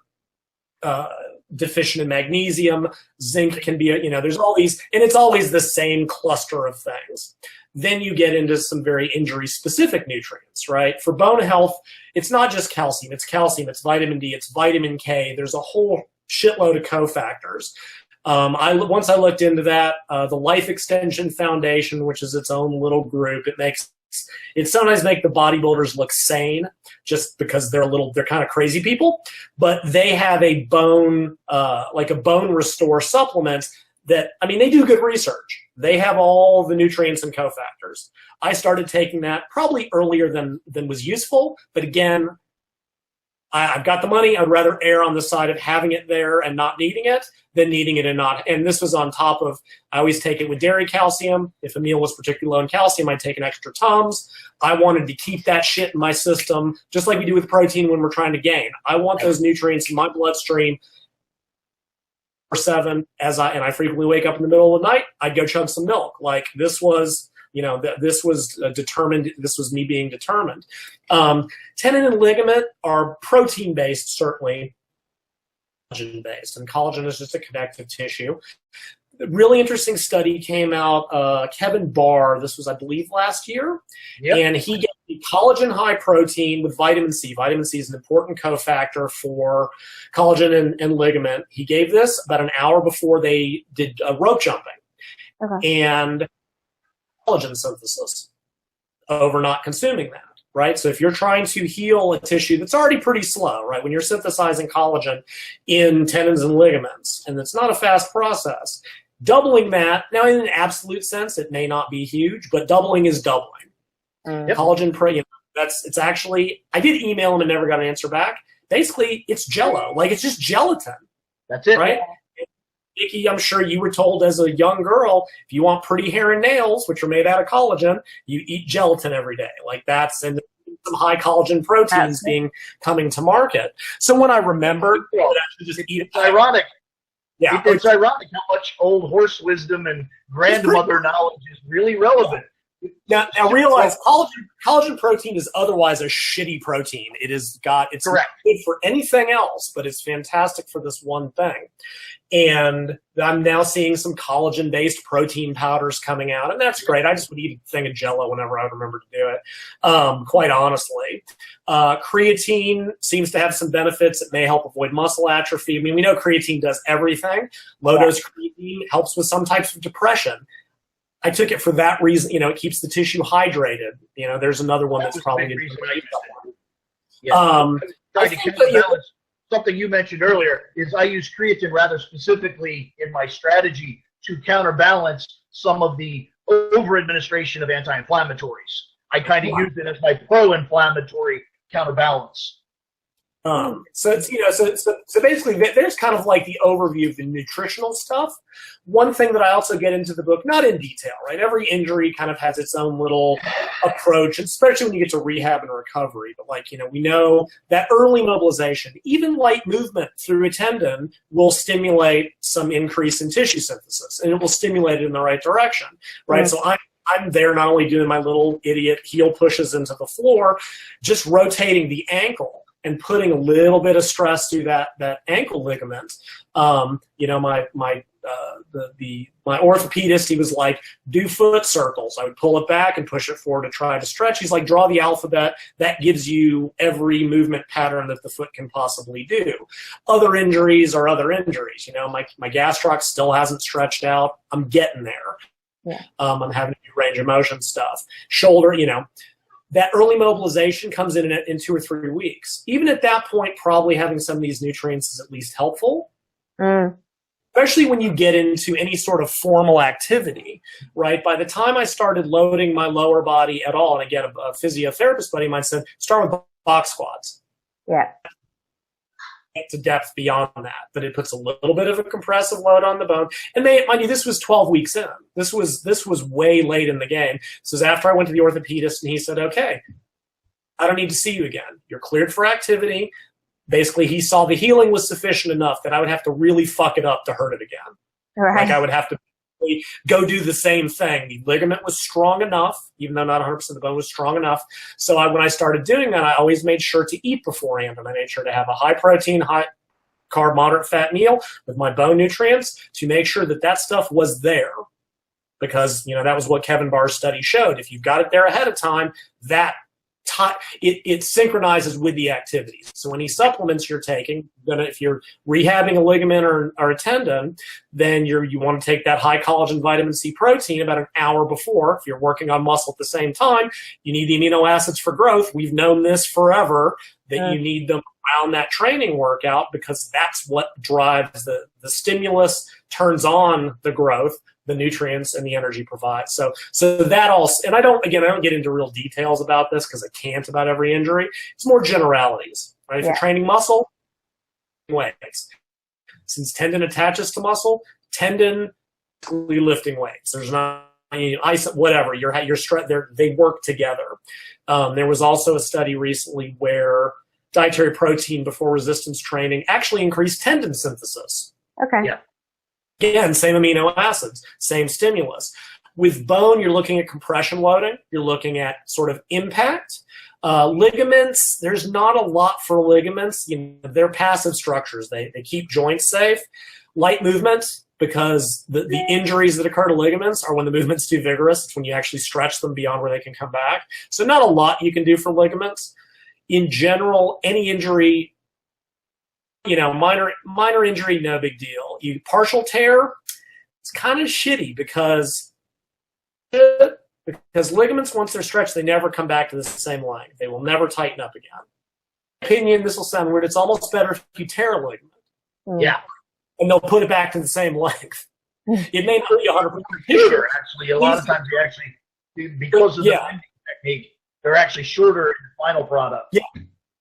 [SPEAKER 4] deficient in magnesium. Zinc can be, there's all these, and it's always the same cluster of things. Then you get into some very injury-specific nutrients, right? For bone health, it's not just calcium, it's vitamin D, it's vitamin K. There's a whole shitload of cofactors. Once I looked into that, the Life Extension Foundation, which is its own little group, it sometimes make the bodybuilders look sane just because they're kind of crazy people, but they have a bone restore supplement that, I mean, they do good research. They have all the nutrients and cofactors. I started taking that probably earlier than was useful, but again, I've got the money. I'd rather err on the side of having it there and not needing it than needing it and not. And this was on top of, I always take it with dairy calcium. If a meal was particularly low in calcium, I'd take an extra Tums. I wanted to keep that shit in my system, just like we do with protein when we're trying to gain. I want those nutrients in my bloodstream 7 and I frequently wake up in the middle of the night. I'd go chug some milk. Like this was, this was determined. This was me being determined. Tendon and ligament are protein-based, certainly collagen-based, and collagen is just a connective tissue. A really interesting study came out. Kevin Barr, this was, I believe, last year, and he gave collagen high protein with vitamin C. Vitamin C is an important cofactor for collagen and ligament. He gave this about an hour before they did rope jumping. Okay. And collagen synthesis over not consuming that, right? So if you're trying to heal a tissue that's already pretty slow, right? When you're synthesizing collagen in tendons and ligaments, and it's not a fast process, doubling that, now in an absolute sense, it may not be huge, but doubling is doubling. Collagen, it's actually, I did email him and never got an answer back. Basically, it's Jell-O. Like, it's just gelatin.
[SPEAKER 3] That's it.
[SPEAKER 4] Right? Nikki, I'm sure you were told as a young girl, if you want pretty hair and nails, which are made out of collagen, you eat gelatin every day. Like that's, and some high collagen proteins coming to market. So when I remembered that I should just eat it.
[SPEAKER 3] It's ironic.
[SPEAKER 4] Yeah.
[SPEAKER 3] It's ironic how much old horse wisdom and grandmother knowledge is really relevant.
[SPEAKER 4] Now realize collagen protein is otherwise a shitty protein. It's
[SPEAKER 3] correct.
[SPEAKER 4] Good for anything else, but it's fantastic for this one thing. And I'm now seeing some collagen-based protein powders coming out, and that's great. I just would eat a thing of Jell-O whenever I would remember to do it, quite honestly. Creatine seems to have some benefits. It may help avoid muscle atrophy. I mean, we know creatine does everything. Low-dose creatine helps with some types of depression. I took it for that reason. It keeps the tissue hydrated. There's another one that's probably a reason.
[SPEAKER 3] Something you mentioned earlier is I use creatine rather specifically in my strategy to counterbalance some of the over-administration of anti-inflammatories. I kind of use it as my pro-inflammatory counterbalance.
[SPEAKER 4] So it's, so basically there's kind of like the overview of the nutritional stuff. One thing that I also get into the book, not in detail, right? Every injury kind of has its own little approach, especially when you get to rehab and recovery. But we know that early mobilization, even light movement through a tendon will stimulate some increase in tissue synthesis, and it will stimulate it in the right direction, right? Mm-hmm. So I'm there not only doing my little idiot heel pushes into the floor, just rotating the ankle and putting a little bit of stress through that ankle ligament. My orthopedist, he was like, do foot circles. I would pull it back and push it forward to try to stretch. He's like, draw the alphabet. That gives you every movement pattern that the foot can possibly do. Other injuries are other injuries. My gastroc still hasn't stretched out. I'm getting there. Yeah. I'm having to do range of motion stuff. Shoulder, that early mobilization comes in 2 or 3 weeks. Even at that point, probably having some of these nutrients is at least helpful. Especially when you get into any sort of formal activity, right? By the time I started loading my lower body at all, and again, a physiotherapist buddy of mine said, start with box squats.
[SPEAKER 2] Yeah.
[SPEAKER 4] Get to depth beyond that, but it puts a little bit of a compressive load on the bone. And mind you, this was 12 weeks in. This was way late in the game. This was after I went to the orthopedist, and he said, okay, I don't need to see you again. You're cleared for activity. Basically, he saw the healing was sufficient enough that I would have to really fuck it up to hurt it again.
[SPEAKER 2] Right.
[SPEAKER 4] Like I would have to go do the same thing. The ligament was strong enough, even though not 100% of the bone was strong enough. So when I started doing that, I always made sure to eat beforehand, and I made sure to have a high protein, high carb, moderate fat meal with my bone nutrients to make sure that stuff was there. Because, that was what Kevin Barr's study showed. If you've got it there ahead of time, that it synchronizes with the activities. So any supplements you're taking, if you're rehabbing a ligament or a tendon, then you want to take that high collagen vitamin C protein about an hour before. If you're working on muscle at the same time, you need the amino acids for growth. We've known this forever, that you need them around that training workout, because that's what drives the stimulus, turns on the growth, the nutrients, and the energy provides. So that all, and I don't get into real details about this because I can't about every injury. It's more generalities, right? If you're training muscle, weights. Since tendon attaches to muscle, tendon lifting weights. There's not whatever they work together. There was also a study recently where dietary protein before resistance training actually increased tendon synthesis.
[SPEAKER 2] Okay.
[SPEAKER 3] Yeah.
[SPEAKER 4] Again, same amino acids, same stimulus. With bone, you're looking at compression loading. You're looking at sort of impact. Ligaments, there's not a lot for ligaments. They're passive structures. They keep joints safe. Light movements, because the injuries that occur to ligaments are when the movement's too vigorous. It's when you actually stretch them beyond where they can come back. So not a lot you can do for ligaments. In general, any injury, minor injury, no big deal. Partial tear, it's kind of shitty because ligaments, once they're stretched, they never come back to the same length. They will never tighten up again. In my opinion, this will sound weird. It's almost better if you tear a ligament.
[SPEAKER 3] Yeah.
[SPEAKER 4] And they'll put it back to the same length. It may not be 100%
[SPEAKER 3] shorter, actually. A lot of times you actually, because of the bending technique, they're actually shorter in the final product.
[SPEAKER 4] Yeah.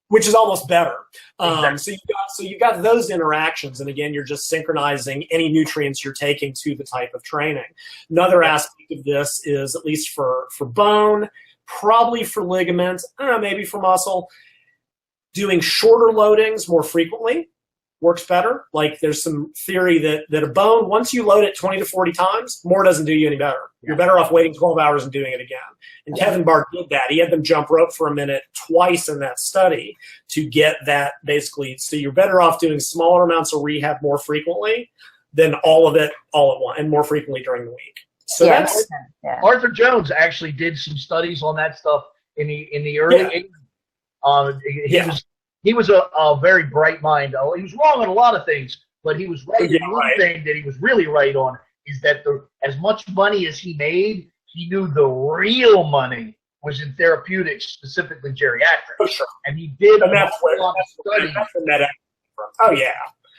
[SPEAKER 4] Which is almost better.
[SPEAKER 3] Exactly.
[SPEAKER 4] So you've got those interactions, and again, you're just synchronizing any nutrients you're taking to the type of training. Another aspect of this is, at least for bone, probably for ligaments, I don't know, maybe for muscle, doing shorter loadings more frequently works better. Like there's some theory that a bone, once you load it 20 to 40 times, more doesn't do you any better. You're better off waiting 12 hours and doing it again. And Kevin Bart did that. He had them jump rope for a minute twice in that study to get that basically. So you're better off doing smaller amounts of rehab more frequently than all of it all at once and more frequently during the week. So that's
[SPEAKER 3] Arthur Jones actually did some studies on that stuff in the early 80s. He was a very bright mind. He was wrong on a lot of things, but he was right. One thing that he was really right on is that as much money as he made, he knew the real money was in therapeutics, specifically geriatrics.
[SPEAKER 4] For sure.
[SPEAKER 3] And he did
[SPEAKER 4] an
[SPEAKER 3] awful lot of studies.
[SPEAKER 4] Oh, yeah.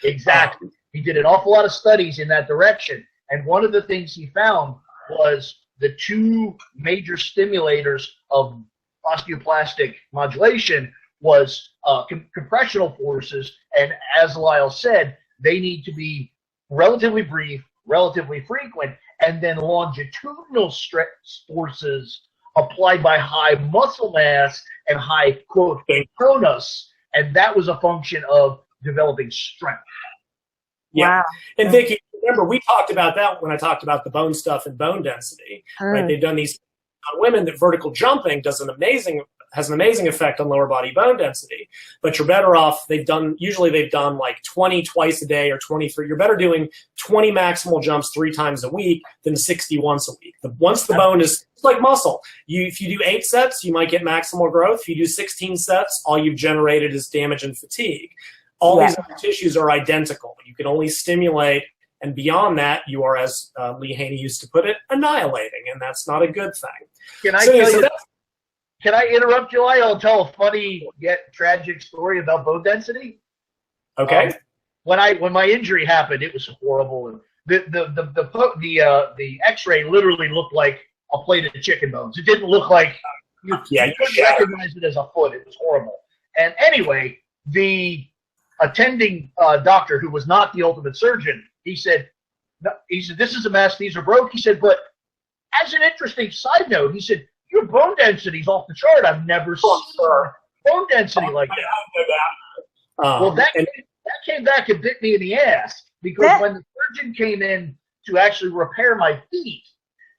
[SPEAKER 3] Exactly. He did an awful lot of studies in that direction. And one of the things he found was the two major stimulators of osteoplastic modulation was compressional forces, and as Lyle said, they need to be relatively brief, relatively frequent, and then longitudinal stress forces applied by high muscle mass and high, quote, tonus, and that was a function of developing strength.
[SPEAKER 4] Yeah. Wow. And Vicki, remember, we talked about that when I talked about the bone stuff and bone density. Right? They've done these on women that vertical jumping has an amazing effect on lower body bone density, but you're better off. Usually they've done like 20 twice a day or 23. You're better doing 20 maximal jumps 3 times a week than 60 once a week. Once the bone is, it's like muscle. If you do 8 sets, you might get maximal growth. If you do 16 sets, all you've generated is damage and fatigue. All these other tissues are identical. You can only stimulate, and beyond that, you are, as Lee Haney used to put it, annihilating, and that's not a good thing.
[SPEAKER 3] Can I interrupt you? I'll tell a funny yet tragic story about bone density.
[SPEAKER 4] Okay.
[SPEAKER 3] When my injury happened, it was horrible. The X-ray literally looked like a plate of chicken bones. It didn't look like you couldn't recognize it as a foot. It was horrible. And anyway, the attending doctor, who was not the ultimate surgeon, he said, "This is a mess. These are broke." He said, "But as an interesting side note," he said, "your bone density is off the chart. I've never seen bone density like that." Well, that came back and bit me in the ass, because when the surgeon came in to actually repair my feet,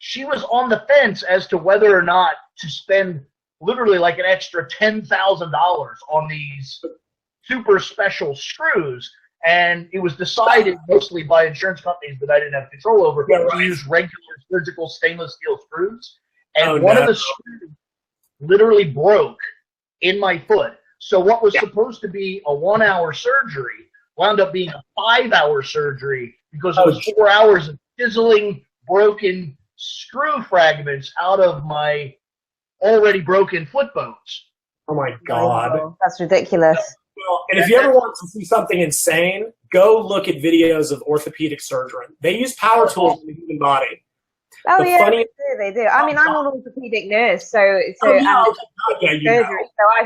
[SPEAKER 3] she was on the fence as to whether or not to spend literally like an extra $10,000 on these super special screws. And it was decided mostly by insurance companies that I didn't have control over to use regular surgical stainless steel screws. And one of the screws literally broke in my foot. So what was supposed to be a 1-hour surgery wound up being a 5-hour surgery because it was 4 hours of chiseling broken screw fragments out of my already broken foot bones.
[SPEAKER 4] Oh my God.
[SPEAKER 2] That's ridiculous.
[SPEAKER 4] Well, and if you ever want to see something insane, go look at videos of orthopedic surgeons. They use power tools in the human body.
[SPEAKER 2] Oh, yeah, they do. I mean, I'm an orthopedic nurse, so I've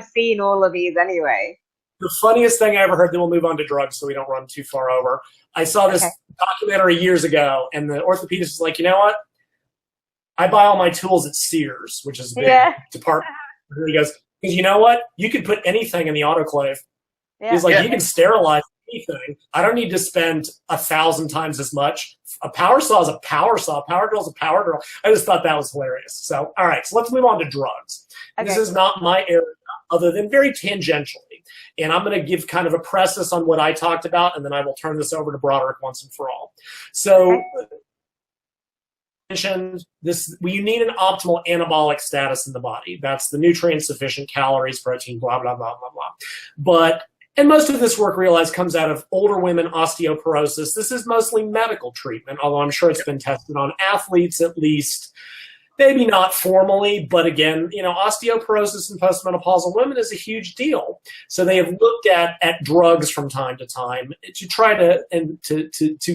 [SPEAKER 2] seen all of these anyway.
[SPEAKER 4] The funniest thing I ever heard, then we'll move on to drugs so we don't run too far over. I saw this documentary years ago, and the orthopedist was like, you know what? I buy all my tools at Sears, which is a big department. And he goes, because you know what? You could put anything in the autoclave. Yeah. He's like, you can sterilize anything. I don't need to spend 1,000 times as much. A power saw is a power saw. A power drill is a power drill. I just thought that was hilarious. So, all right, so let's move on to drugs. Okay. This is not my area, other than very tangentially. And I'm going to give kind of a preface on what I talked about, and then I will turn this over to Broderick once and for all. So, you need an optimal anabolic status in the body. That's the nutrients, sufficient calories, protein, blah, blah, blah, blah, blah. And most of this work, realize, comes out of older women osteoporosis. This is mostly medical treatment, although I'm sure it's been tested on athletes at least. Maybe not formally, but again, osteoporosis in postmenopausal women is a huge deal. So they have looked at drugs from time to time to try to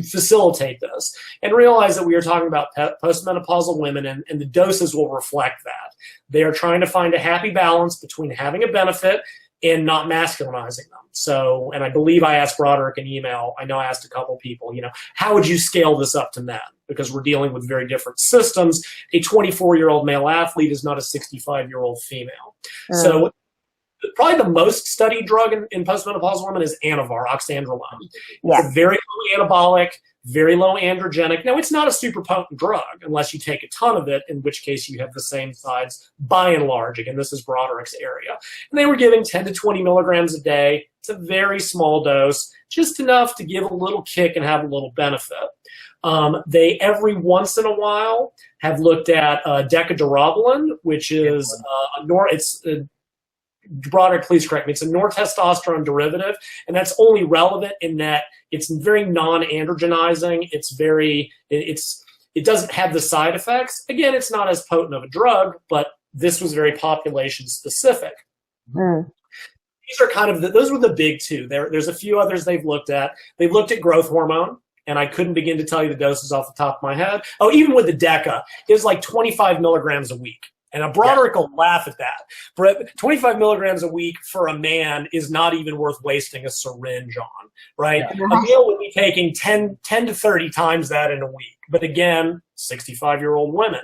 [SPEAKER 4] facilitate this, and realize that we are talking about postmenopausal women, and the doses will reflect that. They are trying to find a happy balance between having a benefit and not masculinizing them. So, and I believe I asked Broderick an email. I know I asked a couple people, how would you scale this up to men? Because we're dealing with very different systems. A 24-year-old male athlete is not a 65-year-old female. So probably the most studied drug in postmenopausal women is Anavar, oxandrolone. Yeah. It's a very low anabolic, very low androgenic. Now, it's not a super potent drug unless you take a ton of it, in which case you have the same sides by and large. Again, this is Broderick's area. And they were giving 10 to 20 milligrams a day. It's a very small dose, just enough to give a little kick and have a little benefit. They, every once in a while, have looked at decadorabalin, which is Broderick, please correct me. It's a nortestosterone derivative, and that's only relevant in that it's very non-androgenizing. It doesn't have the side effects. Again, it's not as potent of a drug, but this was very population specific. These are kind of those were the big two. There's a few others they've looked at. They've looked at growth hormone, and I couldn't begin to tell you the doses off the top of my head. Oh, even with the DECA, it was like 25 milligrams a week. And a Broderick will laugh at that. But 25 milligrams a week for a man is not even worth wasting a syringe on, right? Yeah. A male would be taking 10 to 30 times that in a week. But again, 65-year-old women.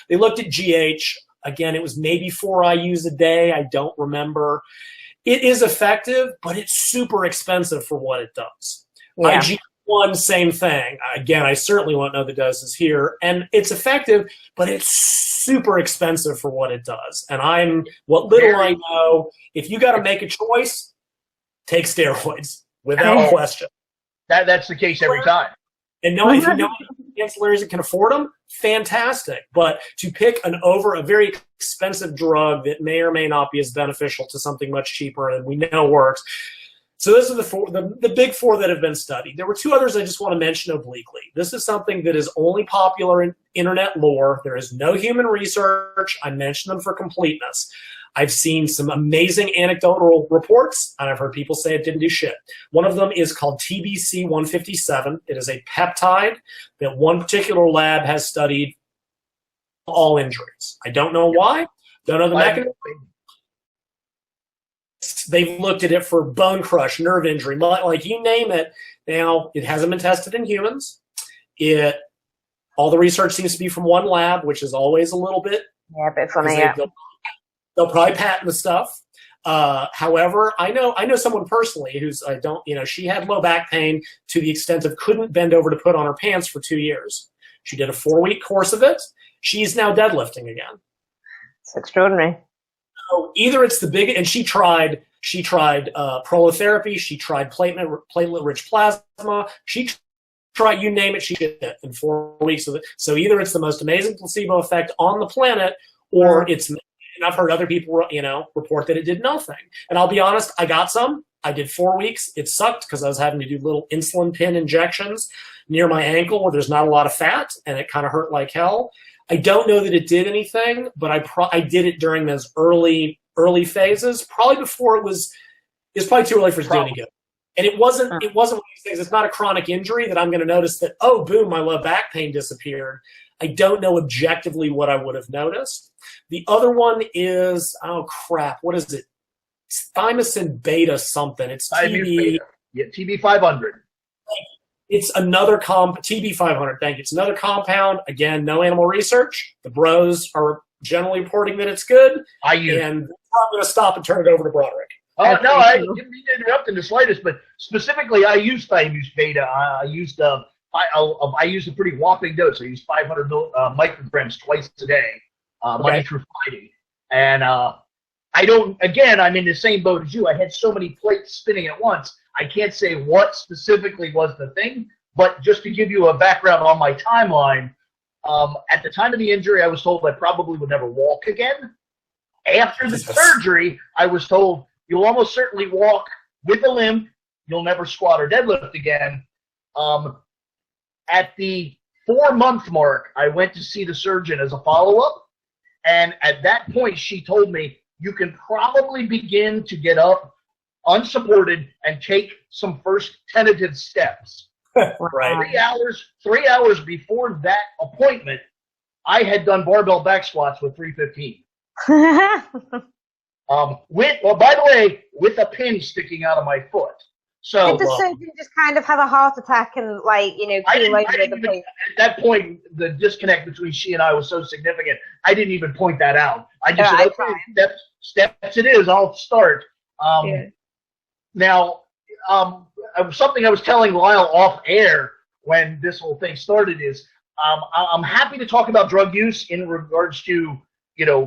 [SPEAKER 4] They looked at GH. Again, it was maybe 4 IUs a day. I don't remember. It is effective, but it's super expensive for what it does. Yeah. IgG1, same thing. Again, I certainly won't know the doses here. And it's effective, but it's super expensive for what it does. And what little I know, if you got to make a choice, take steroids without question.
[SPEAKER 3] That's the case every time.
[SPEAKER 4] And if you know ancillaries that can afford them, fantastic. But to pick a very expensive drug that may or may not be as beneficial to something much cheaper and we know works. So those are the big four that have been studied. There were two others I just want to mention obliquely. This is something that is only popular in internet lore. There is no human research. I mention them for completeness. I've seen some amazing anecdotal reports, and I've heard people say it didn't do shit. One of them is called TBC-157. It is a peptide that one particular lab has studied all injuries. I don't know why. Don't know the mechanism. They've looked at it for bone crush, nerve injury, like you name it. Now, it hasn't been tested in humans. All the research seems to be from one lab, which is always a little bit.
[SPEAKER 2] Yeah, a bit funny.
[SPEAKER 4] They'll probably patent the stuff. However, I know someone personally she had low back pain to the extent of couldn't bend over to put on her pants for 2 years. She did a 4-week course of it. She's now deadlifting again.
[SPEAKER 2] It's extraordinary.
[SPEAKER 4] So either it's the big, and she tried prolotherapy, she tried platelet-rich plasma, she tried, you name it, she did it in 4 weeks of it. So either it's the most amazing placebo effect on the planet, or it's I've heard other people, report that it did nothing. And I'll be honest, I got some. I did 4 weeks. It sucked because I was having to do little insulin pen injections near my ankle where there's not a lot of fat, and it kind of hurt like hell. I don't know that it did anything, but I did it during those early phases, probably before it's probably too early for it to do any good. And it wasn't one of these things. It's not a chronic injury that I'm going to notice that, oh, boom, my low back pain disappeared. I don't know objectively what I would have noticed. The other one is, oh, crap, what is it? It's thymosin beta something. It's TB.
[SPEAKER 3] Yeah, TB 500.
[SPEAKER 4] It's another TB 500, thank you. It's another compound. Again, no animal research. The bros are generally reporting that it's good. And I'm going to stop and turn it over to Broderick.
[SPEAKER 3] Oh, no, I didn't mean to interrupt in the slightest, but specifically I used thymus beta. I used a pretty whopping dose. I used 500 micrograms twice a day, Monday through Friday. And I'm in the same boat as you. I had so many plates spinning at once. I can't say what specifically was the thing, but just to give you a background on my timeline, at the time of the injury, I was told I probably would never walk again. After the surgery, I was told you'll almost certainly walk with a limp. You'll never squat or deadlift again. At the 4-month mark, I went to see the surgeon as a follow-up, and at that point, she told me, you can probably begin to get up unsupported and take some first tentative steps.
[SPEAKER 4] Right.
[SPEAKER 3] 3 hours before that appointment, I had done barbell back squats with 315. By the way, with a pin sticking out of my foot. So
[SPEAKER 2] did the surgeon just kind of have a heart attack and
[SPEAKER 3] at that point, the disconnect between she and I was so significant, I didn't even point that out. I just said, okay, steps it is, I'll start. Now, something I was telling Lyle off air when this whole thing started is I'm happy to talk about drug use in regards to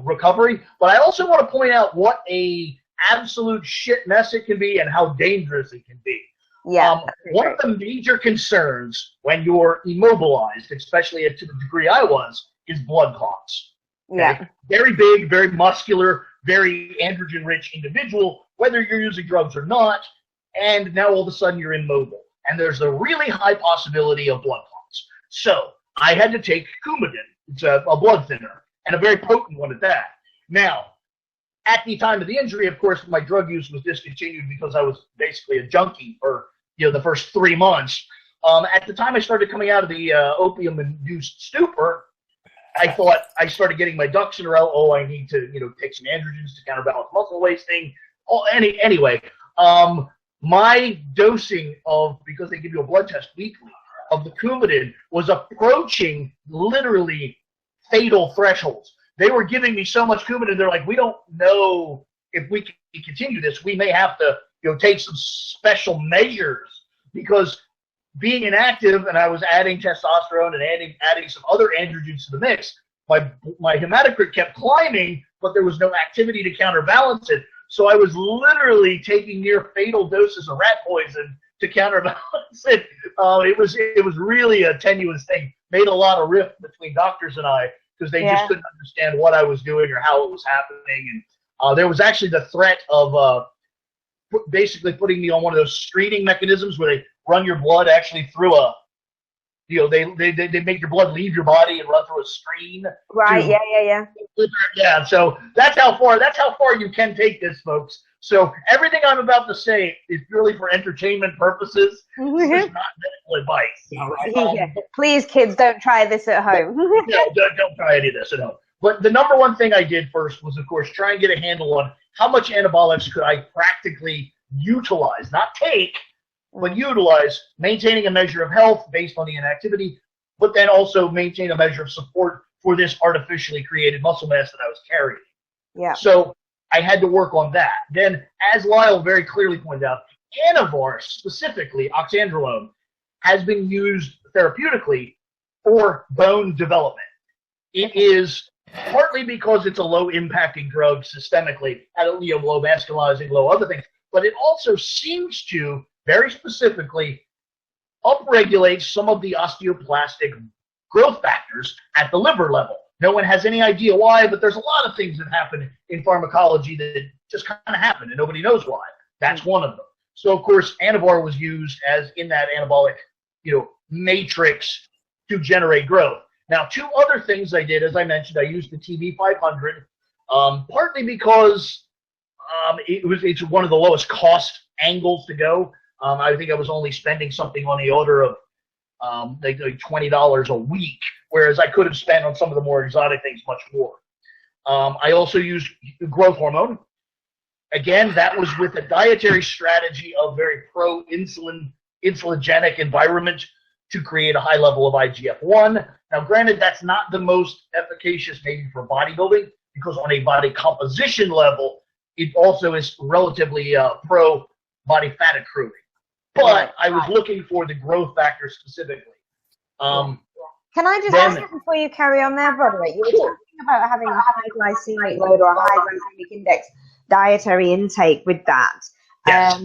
[SPEAKER 3] recovery, but I also want to point out what a absolute shit mess it can be and how dangerous it can be.
[SPEAKER 2] Yeah.
[SPEAKER 3] One of the major concerns when you're immobilized, especially to the degree I was, is blood clots. Okay?
[SPEAKER 2] Yeah.
[SPEAKER 3] Very big, very muscular, very androgen-rich individual, whether you're using drugs or not, and now all of a sudden you're immobile. And there's a really high possibility of blood clots. So I had to take Coumadin. It's a blood thinner, and a very potent one at that. Now, at the time of the injury, of course, my drug use was discontinued because I was basically a junkie for the first 3 months. At the time I started coming out of the opium-induced stupor, I thought I started getting my ducks in a row. Oh, I need to take some androgens to counterbalance muscle wasting. Anyway, my dosing because they give you a blood test weekly, of the Coumadin was approaching literally fatal thresholds. They were giving me so much Coumadin, they're like, we don't know if we can continue this. We may have to take some special measures, because being inactive, and I was adding testosterone and adding some other androgens to the mix, my hematocrit kept climbing, but there was no activity to counterbalance it. So I was literally taking near fatal doses of rat poison to counterbalance it. It was really a tenuous thing. Made a lot of rift between doctors and I, because they just couldn't understand what I was doing or how it was happening. And there was actually the threat of basically putting me on one of those screening mechanisms where they run your blood actually through they make your blood leave your body and run through a screen.
[SPEAKER 2] Right. Yeah.
[SPEAKER 3] Yeah. So that's how far you can take this, folks. So everything I'm about to say is purely for entertainment purposes. It's not medical advice.
[SPEAKER 2] Please, kids, don't try this at home.
[SPEAKER 3] No, don't try any of this at home. But the number one thing I did first was, of course, try and get a handle on how much anabolics could I practically utilize, not take, but utilize, maintaining a measure of health based on the inactivity, but then also maintain a measure of support for this artificially created muscle mass that I was carrying.
[SPEAKER 2] Yeah.
[SPEAKER 3] So I had to work on that. Then, as Lyle very clearly pointed out, Anavar, specifically oxandrolone, has been used therapeutically for bone development. It is partly because it's a low-impacting drug systemically, low vascularizing, low other things, but it also seems to very specifically upregulate some of the osteoplastic growth factors at the liver level. No one has any idea why, but there's a lot of things that happen in pharmacology that just kind of happen, and nobody knows why. That's one of them. So, of course, Anavar was used as in that anabolic, matrix to generate growth. Now, two other things I did, as I mentioned, I used the TV500, partly because it's one of the lowest cost angles to go. I think I was only spending something on the order of like $20 a week, whereas I could have spent on some of the more exotic things much more. I also used growth hormone. Again, that was with a dietary strategy of very insulinogenic environment to create a high level of IGF-1. Now, granted, that's not the most efficacious maybe for bodybuilding, because on a body composition level, it also is relatively pro body fat accruing. But I was looking for the growth factor specifically.
[SPEAKER 2] Can I just ask you before you carry on there, Broderick? You were talking about having a high glycemic load or a high glycemic index dietary intake with that.
[SPEAKER 3] Yes.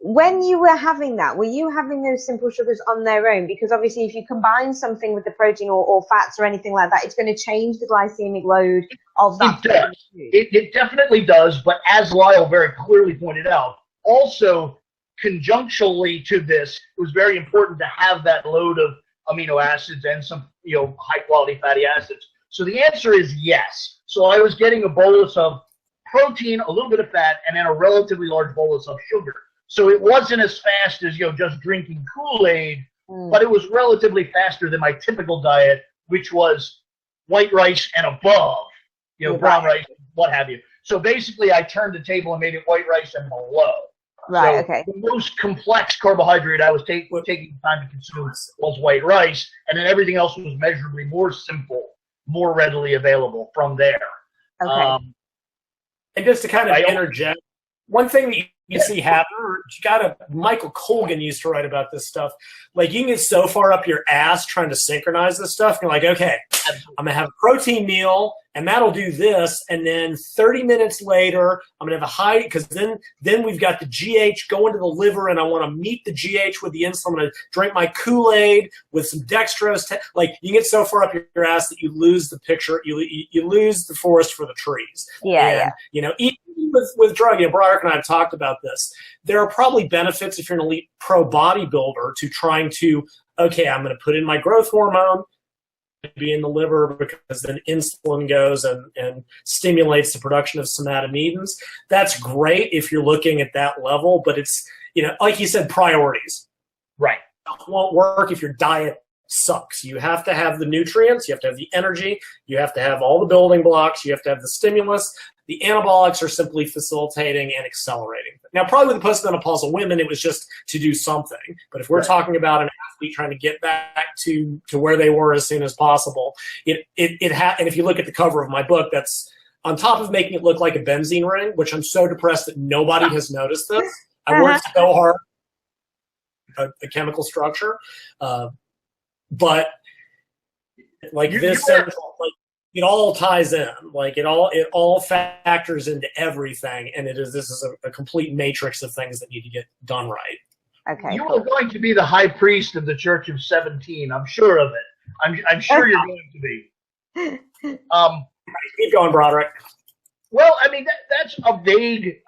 [SPEAKER 2] When you were having that, were you having those simple sugars on their own? Because obviously if you combine something with the protein or fats or anything like that, it's going to change the glycemic load of that.
[SPEAKER 3] It does. It definitely does, but as Lyle very clearly pointed out, also conjunctionally to this, it was very important to have that load of amino acids and some high quality fatty acids. So the answer is yes. So I was getting a bolus of protein, a little bit of fat, and then a relatively large bolus of sugar. So it wasn't as fast as just drinking Kool-Aid, but it was relatively faster than my typical diet, which was white rice and above, brown rice, what have you. So basically I turned the table and made it white rice and below.
[SPEAKER 2] Right,
[SPEAKER 3] so
[SPEAKER 2] okay.
[SPEAKER 3] The most complex carbohydrate I was taking time to consume was white rice, and then everything else was measurably more simple, more readily available from there.
[SPEAKER 2] Okay.
[SPEAKER 4] And just to kind of interject, one thing that you see happen, Michael Colgan used to write about this stuff. Like, you can get so far up your ass trying to synchronize this stuff. You're like, okay, I'm going to have a protein meal, and that'll do this. And then 30 minutes later, I'm going to have a high, because then we've got the GH going to the liver, and I want to meet the GH with the insulin. I'm going to drink my Kool-Aid with some dextrose. Like, you get so far up your ass that you lose the picture. You lose the forest for the trees.
[SPEAKER 2] Yeah.
[SPEAKER 4] And, even with drug, Broderick and I have talked about this. There are probably benefits if you're an elite pro bodybuilder to trying to, okay, I'm going to put in my growth hormone, be in the liver, because then insulin goes and stimulates the production of somatomedins. That's great if you're looking at that level, but it's, like you said, priorities.
[SPEAKER 3] Right.
[SPEAKER 4] It won't work if your diet sucks. You have to have the nutrients, you have to have the energy, you have to have all the building blocks, you have to have the stimulus. The anabolics are simply facilitating and accelerating. Now, probably with the postmenopausal women, it was just to do something. But if we're talking about an athlete trying to get back to where they were as soon as possible, and if you look at the cover of my book, that's on top of making it look like a benzene ring, which I'm so depressed that nobody has noticed this. I worked so hard the chemical structure, but like this central, like, it all ties in, like it all factors into everything, and this is a complete matrix of things that need to get done right.
[SPEAKER 2] Okay.
[SPEAKER 3] You are going to be the high priest of the Church of 17. I'm sure of it. I'm sure you're going to be.
[SPEAKER 4] Keep going, Broderick.
[SPEAKER 3] Well, I mean, that's a vague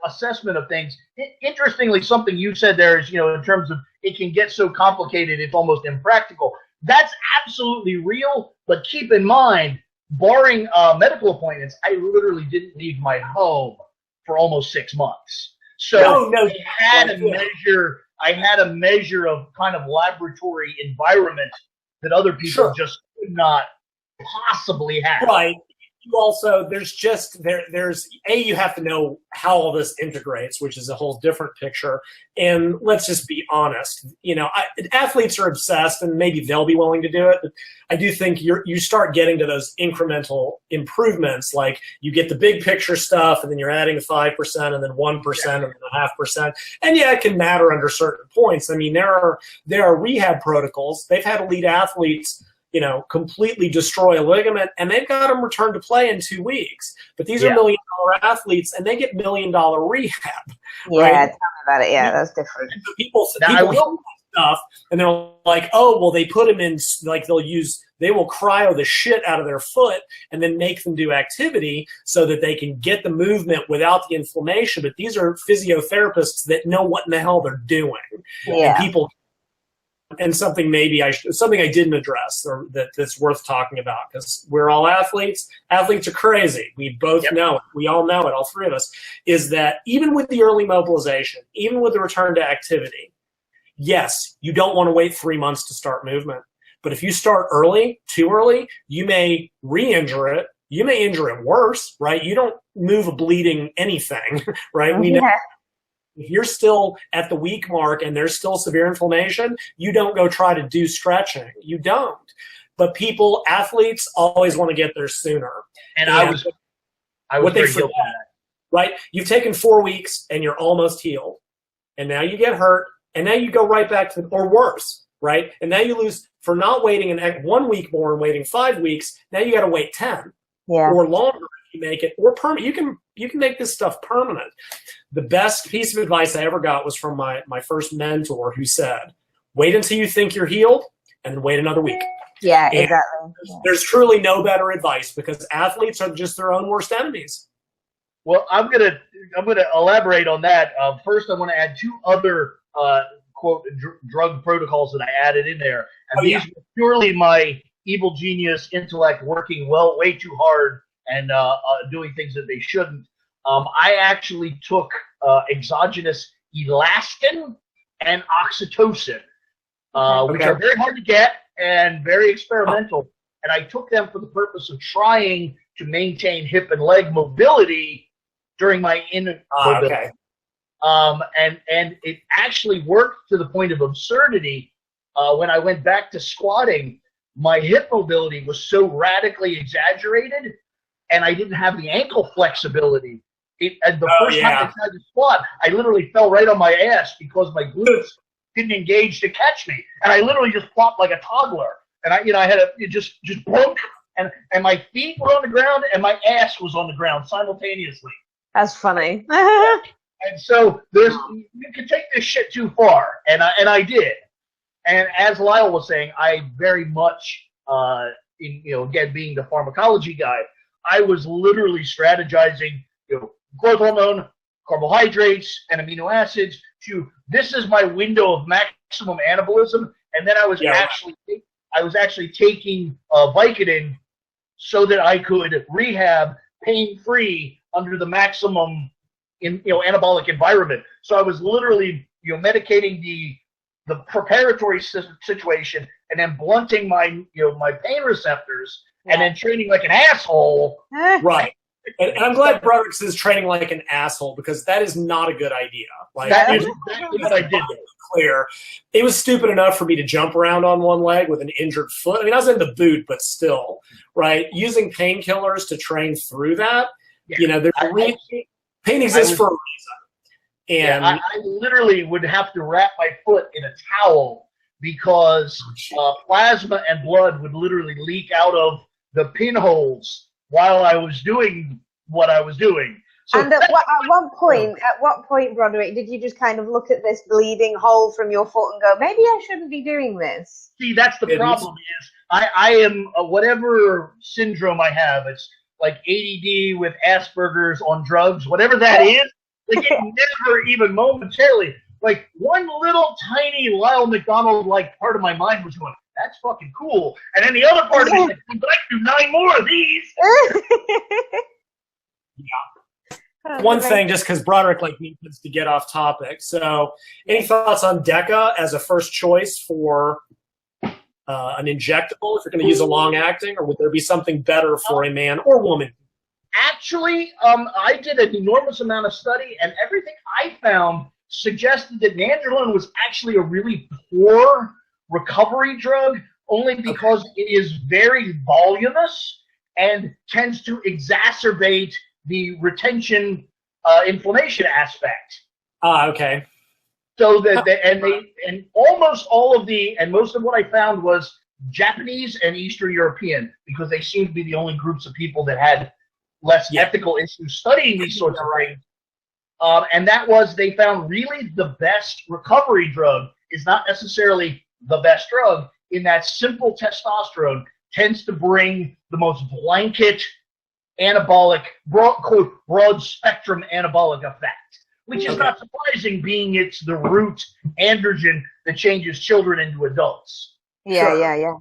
[SPEAKER 3] assessment of things. Interestingly, something you said there is, in terms of it can get so complicated it's almost impractical. That's absolutely real, but keep in mind, barring medical appointments, I literally didn't leave my home for almost 6 months. So I had a measure of kind of laboratory environment that other people just could not possibly have. Right.
[SPEAKER 4] You also, there's you have to know how all this integrates, which is a whole different picture. And let's just be honest, athletes are obsessed, and maybe they'll be willing to do it. But I do think you start getting to those incremental improvements, like you get the big picture stuff, and then you're adding 5%, and then 1%, and then 0.5%. And it can matter under certain points. I mean, there are rehab protocols. They've had elite athletes completely destroy a ligament, and they've got them return to play in 2 weeks. But these are $1 million athletes, and they get $1 million rehab.
[SPEAKER 2] Yeah,
[SPEAKER 4] right?
[SPEAKER 2] tell me about it. Yeah, that's different.
[SPEAKER 4] So people stuff, and they're like, oh, well, they put them in, like, they'll use they will cryo the shit out of their foot and then make them do activity so that they can get the movement without the inflammation. But these are physiotherapists that know what in the hell they're doing.
[SPEAKER 2] Yeah.
[SPEAKER 4] And people, and something I didn't address or that's worth talking about, because we're all athletes. Athletes are crazy. We both know it. We all know it, all three of us, is that even with the early mobilization, even with the return to activity, yes, you don't want to wait 3 months to start movement. But if you start early, too early, you may re-injure it. You may injure it worse, right? You don't move a bleeding anything, right? We know. If you're still at the week mark and there's still severe inflammation, you don't go try to do stretching. You don't. But athletes always want to get there sooner.
[SPEAKER 3] And I was very guilty of that.
[SPEAKER 4] Right? You've taken 4 weeks and you're almost healed. And now you get hurt and now you go right back to, or worse, right? And now you lose, for not waiting 1 week more and waiting 5 weeks, now you got to wait 10 or longer if you make it, or permanent. You can make this stuff permanent. The best piece of advice I ever got was from my first mentor, who said, wait until you think you're healed and then wait another week.
[SPEAKER 2] Yeah,
[SPEAKER 4] and
[SPEAKER 2] exactly.
[SPEAKER 4] There's truly no better advice, because athletes are just their own worst enemies.
[SPEAKER 3] Well, I'm gonna elaborate on that. First, I want to add 2 other quote drug protocols that I added in there, and these were purely my evil genius intellect working way too hard and doing things that they shouldn't. I actually took exogenous elastin and oxytocin, which are very hard to get and very experimental. And I took them for the purpose of trying to maintain hip and leg mobility during my mobility. And it actually worked to the point of absurdity. When I went back to squatting, my hip mobility was so radically exaggerated, and I didn't have the ankle flexibility. And the first time I tried to squat, I literally fell right on my ass because my glutes didn't engage to catch me, and I literally just flopped like a toddler. And I had it just broke, and my feet were on the ground and my ass was on the ground simultaneously.
[SPEAKER 2] That's funny.
[SPEAKER 3] And so you can take this shit too far, and I did. And as Lyle was saying, I very much, again, being the pharmacology guy, I was literally strategizing, growth hormone, carbohydrates, and amino acids this is my window of maximum anabolism. And then I was actually taking Vicodin so that I could rehab pain-free under the maximum anabolic environment. So I was literally medicating the preparatory situation and then blunting my my pain receptors and then training like an asshole.
[SPEAKER 4] Right. And I'm glad Broderick says training like an asshole, because that is not a good idea. Like,
[SPEAKER 3] that is exactly what I did.
[SPEAKER 4] Clear. It was stupid enough for me to jump around on one leg with an injured foot. I mean, I was in the boot, but still, right? Using painkillers to train through that, there's pain exists for a reason. And
[SPEAKER 3] I literally would have to wrap my foot in a towel because plasma and blood would literally leak out of the pinholes while I was doing what I was doing. So
[SPEAKER 2] and at what point, Broderick, did you just kind of look at this bleeding hole from your foot and go, maybe I shouldn't be doing this?
[SPEAKER 3] See, that's the problem is I am, whatever syndrome I have, it's like ADD with Asperger's on drugs, whatever that is, like it never even momentarily, like one little tiny Lyle McDonald-like part of my mind was going, that's fucking cool. And then the other part of me said, but I can do 9 more of these.
[SPEAKER 4] One thing, just because Broderick needs to get off topic. So, any thoughts on DECA as a first choice for an injectable if you're going to use a long-acting, or would there be something better for a man or woman?
[SPEAKER 3] Actually, I did an enormous amount of study, and everything I found suggested that nandrolone was actually a really poor recovery drug, only because it is very voluminous and tends to exacerbate the retention inflammation aspect.
[SPEAKER 4] Okay.
[SPEAKER 3] So and almost all of most of what I found was Japanese and Eastern European, because they seem to be the only groups of people that had less ethical issues studying these sorts of things. And that was, they found really the best recovery drug is not necessarily the best drug, in that simple testosterone tends to bring the most blanket anabolic, broad spectrum anabolic effect, which is not surprising, being it's the root androgen that changes children into adults.
[SPEAKER 2] Yeah.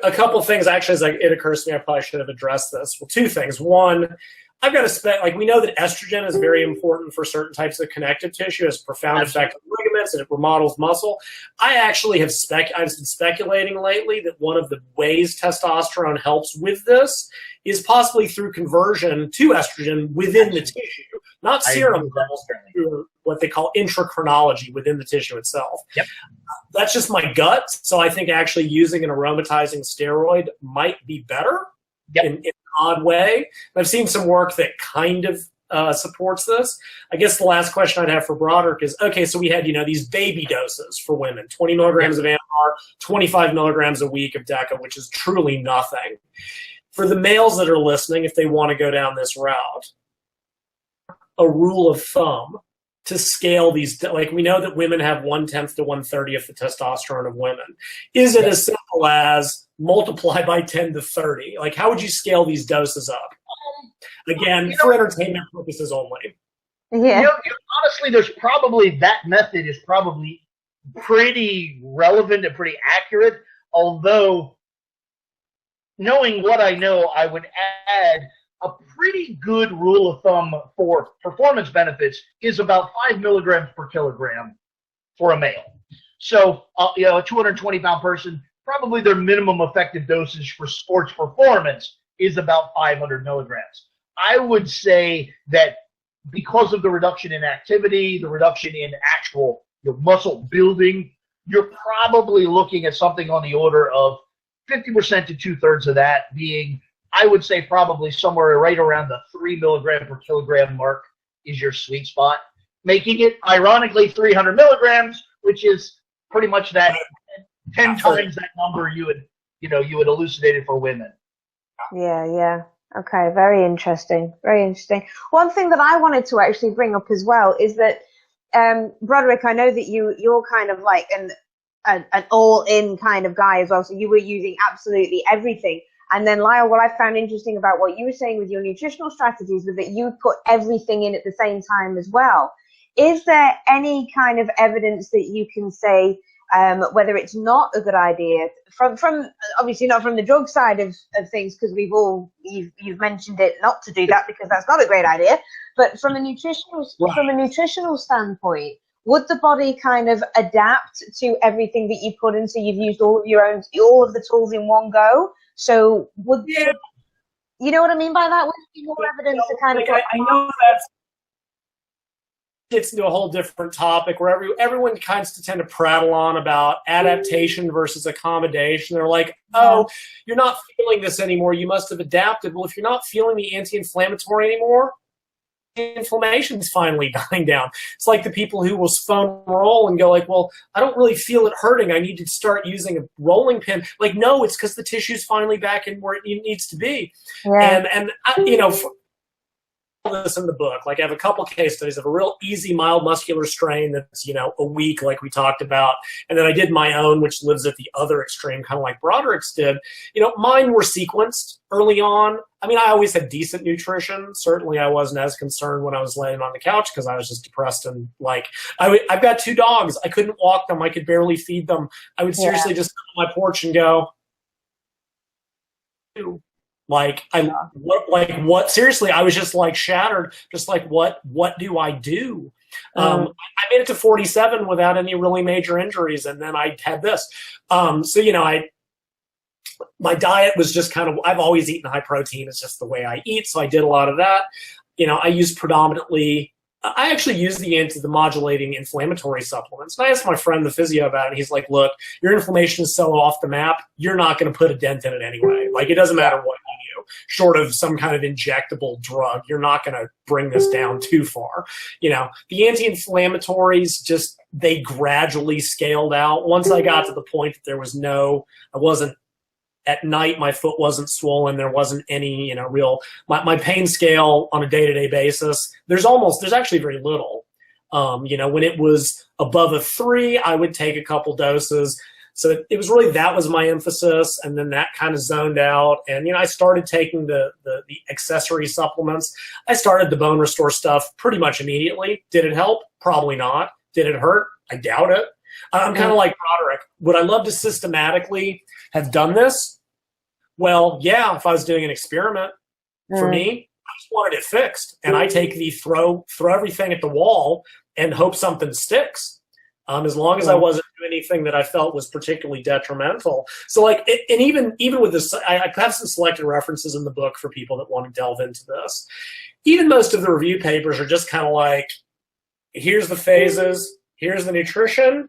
[SPEAKER 4] A couple of things, actually, as it occurs to me, I probably should have addressed this. Well, two things. One, I've got to we know that estrogen is very important for certain types of connective tissue. It has a profound effect on ligaments, and it remodels muscle. I actually have I've been speculating lately that one of the ways testosterone helps with this is possibly through conversion to estrogen within the tissue, not serum levels, through what they call intrachronology within the tissue itself.
[SPEAKER 3] Yep.
[SPEAKER 4] That's just my gut. So I think actually using an aromatizing steroid might be better in an odd way. And I've seen some work that kind of supports this. I guess the last question I'd have for Broderick is, okay, so we had, these baby doses for women, 20 milligrams of Anavar, 25 milligrams a week of Deca, which is truly nothing. For the males that are listening, if they want to go down this route, a rule of thumb to scale these, we know that women have 1/10 to 1/30 the testosterone of women. Is it as simple as multiply by 10 to 30? How would you scale these doses up? Again, for entertainment purposes only.
[SPEAKER 2] Yeah.
[SPEAKER 3] Honestly, that method is probably pretty relevant and pretty accurate, although knowing what I know, I would add a pretty good rule of thumb for performance benefits is about 5 milligrams per kilogram for a male. So, a 220-pound person, probably their minimum effective dosage for sports performance is about 500 milligrams. I would say that because of the reduction in activity, the reduction in actual muscle building, you're probably looking at something on the order of 50% to 2/3 of that being, I would say, probably somewhere right around the 3 milligram per kilogram mark is your sweet spot, making it ironically 300 milligrams, which is pretty much that 10 times that number you had elucidated for women.
[SPEAKER 2] Yeah. Okay, very interesting. One thing that I wanted to actually bring up as well is that, Broderick, I know that you're kind of like an all-in kind of guy as well, so you were using absolutely everything. And then, Lyle, what I found interesting about what you were saying with your nutritional strategies was that you put everything in at the same time as well. Is there any kind of evidence that you can say whether it's not a good idea from obviously not from the drug side of things, because you've mentioned it not to do that because that's not a great idea, but from a nutritional standpoint, would the body kind of adapt to everything that you put in? So you've used all of the tools in one go. So you know what I mean by that? Would there be more evidence to kind of?
[SPEAKER 4] I know that's gets into a whole different topic where everyone kind of tend to prattle on about adaptation versus accommodation. They're like, oh, you're not feeling this anymore. You must have adapted. Well, if you're not feeling the anti-inflammatory anymore, inflammation's finally dying down. It's like the people who will foam roll and go like, well, I don't really feel it hurting. I need to start using a rolling pin. Like, no, it's because the tissue's finally back in where it needs to be. Yeah. And this in the book. Like, I have a couple case studies of a real easy, mild muscular strain that's, a week, like we talked about. And then I did my own, which lives at the other extreme, kind of like Broderick's did. Mine were sequenced early on. I mean, I always had decent nutrition. Certainly I wasn't as concerned when I was laying on the couch because I was just depressed and I've got 2 dogs. I couldn't walk them. I could barely feed them. I would seriously just sit on my porch and go, what? Seriously, I was just shattered. Just what do I do? I made it to 47 without any really major injuries, and then I had this. My diet was just kind of. I've always eaten high protein. It's just the way I eat. So I did a lot of that. I used predominantly. I actually use the modulating inflammatory supplements. And I asked my friend, the physio, about it, and he's like, look, your inflammation is so off the map, you're not going to put a dent in it anyway. It doesn't matter what you do. Short of some kind of injectable drug, you're not going to bring this down too far. The anti-inflammatories, just they gradually scaled out. Once I got to the point that I wasn't, at night, my foot wasn't swollen. There wasn't any, real, my pain scale on a day-to-day basis, there's actually very little. When it was above a 3, I would take a couple doses. So it was really, that was my emphasis, and then that kind of zoned out. And, I started taking the accessory supplements. I started the bone restore stuff pretty much immediately. Did it help? Probably not. Did it hurt? I doubt it. I'm kind of like Broderick. Would I love to systematically have done this? Well, yeah, if I was doing an experiment. For me, I just wanted it fixed. And I take the throw everything at the wall and hope something sticks. As long as I wasn't doing anything that I felt was particularly detrimental. So and even with this, I have some selected references in the book for people that want to delve into this. Even most of the review papers are just kind of like, here's the phases, here's the nutrition.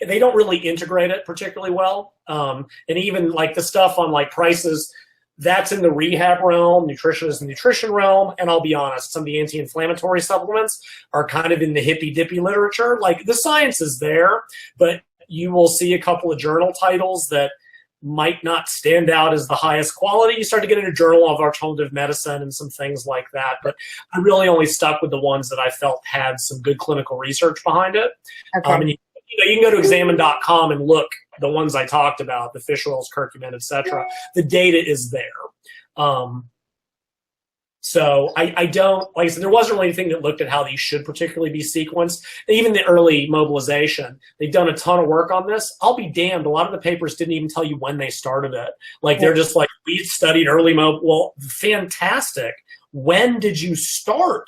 [SPEAKER 4] They don't really integrate it particularly well. And even like the stuff on like prices, that's in the rehab realm. Nutrition is the nutrition realm. And I'll be honest, some of the anti-inflammatory supplements are kind of in the hippy-dippy literature. Like, the science is there, but you will see a couple of journal titles that might not stand out as the highest quality. You start to get into Journal of Alternative Medicine and some things like that. But I really only stuck with the ones that I felt had some good clinical research behind it. Okay. And you can go to examine.com and look, the ones I talked about, the fish oils, curcumin, etc. The data is there. So I don't, like I said, there wasn't really anything that looked at how these should particularly be sequenced. Even the early mobilization, they've done a ton of work on this. I'll be damned, a lot of the papers didn't even tell you when they started it. Like, they're just like, we studied early well, fantastic. When did you start?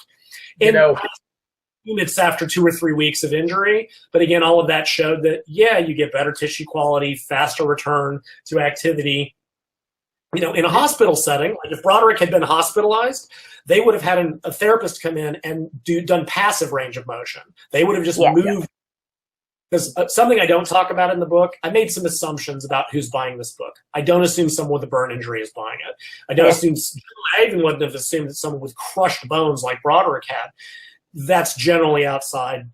[SPEAKER 4] And it's after 2 or 3 weeks of injury. But again, all of that showed that, you get better tissue quality, faster return to activity. In a hospital setting, like if Broderick had been hospitalized, they would have had a therapist come in and done passive range of motion. They would have just moved. Because something I don't talk about in the book, I made some assumptions about who's buying this book. I don't assume someone with a burn injury is buying it. I even wouldn't have assumed that someone with crushed bones like Broderick had. That's generally outside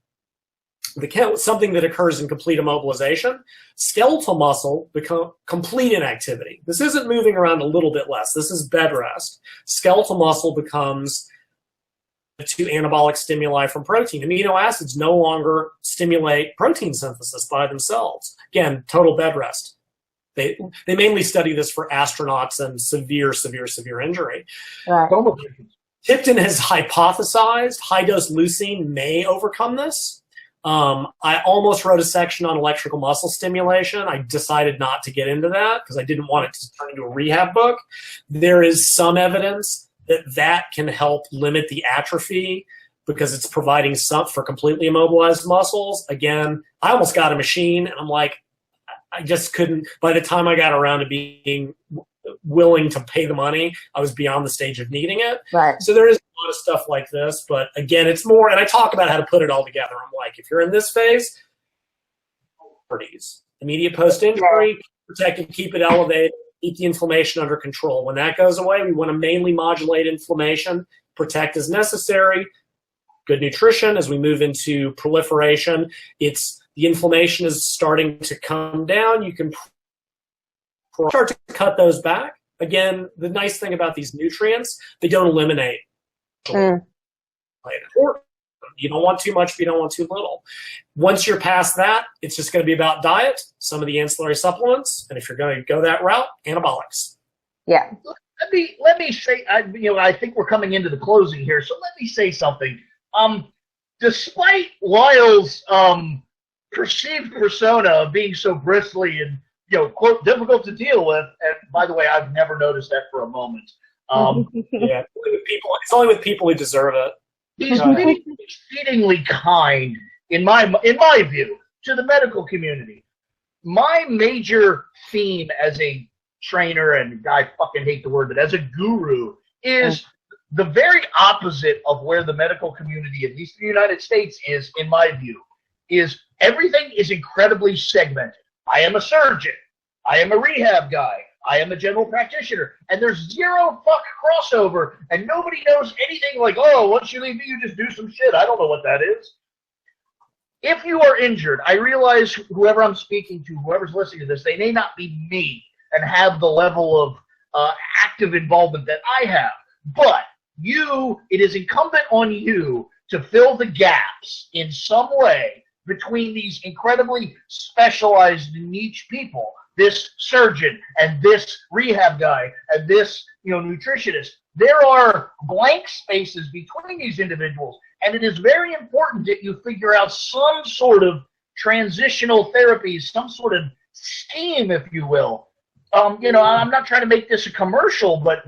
[SPEAKER 4] something that occurs in complete immobilization. Skeletal muscle become complete inactivity. This isn't moving around a little bit less. This is bed rest. Skeletal muscle becomes to anabolic stimuli from protein. Amino acids no longer stimulate protein synthesis by themselves. Again, total bed rest. They mainly study this for astronauts and severe injury.
[SPEAKER 2] Right.
[SPEAKER 4] Tipton has hypothesized high-dose leucine may overcome this. I almost wrote a section on electrical muscle stimulation. I decided not to get into that because I didn't want it to turn into a rehab book. There is some evidence that can help limit the atrophy because it's providing some for completely immobilized muscles. Again, I almost got a machine, and I'm like, I just couldn't. By the time I got around to being willing to pay the money, I was beyond the stage of needing it.
[SPEAKER 2] Right.
[SPEAKER 4] So there is a lot of stuff like this, but again, it's more, and I talk about how to put it all together. I'm like, if you're in this phase, immediate post-injury, protect and keep it elevated, keep the inflammation under control. When that goes away, we want to mainly modulate inflammation, protect as necessary, good nutrition. As we move into proliferation, the inflammation is starting to come down. You can start to cut those back. Again, the nice thing about these nutrients, they don't eliminate. You don't want too much, but you don't want too little. Once you're past that, it's just going to be about diet, some of the ancillary supplements, and if you're going to go that route, anabolics.
[SPEAKER 2] Yeah.
[SPEAKER 3] Let me say, I think we're coming into the closing here, so let me say something. Despite Lyle's perceived persona of being so bristly and quote, difficult to deal with. And by the way, I've never noticed that for a moment.
[SPEAKER 4] It's only with people who deserve it.
[SPEAKER 3] He's been exceedingly kind, in my view, to the medical community. My major theme as a trainer, and I fucking hate the word, but as a guru, is the very opposite of where the medical community, at least in the United States, is, in my view, is everything is incredibly segmented. I am a surgeon. I am a rehab guy. I am a general practitioner. And there's zero fuck crossover, and nobody knows anything like, oh, once you leave me, you just do some shit. I don't know what that is. If you are injured, I realize whoever I'm speaking to, whoever's listening to this, they may not be me and have the level of active involvement that I have. But it is incumbent on you to fill the gaps in some way between these incredibly specialized niche people, this surgeon and this rehab guy and this, nutritionist. There are blank spaces between these individuals, and it is very important that you figure out some sort of transitional therapies, some sort of scheme, if you will. I'm not trying to make this a commercial, but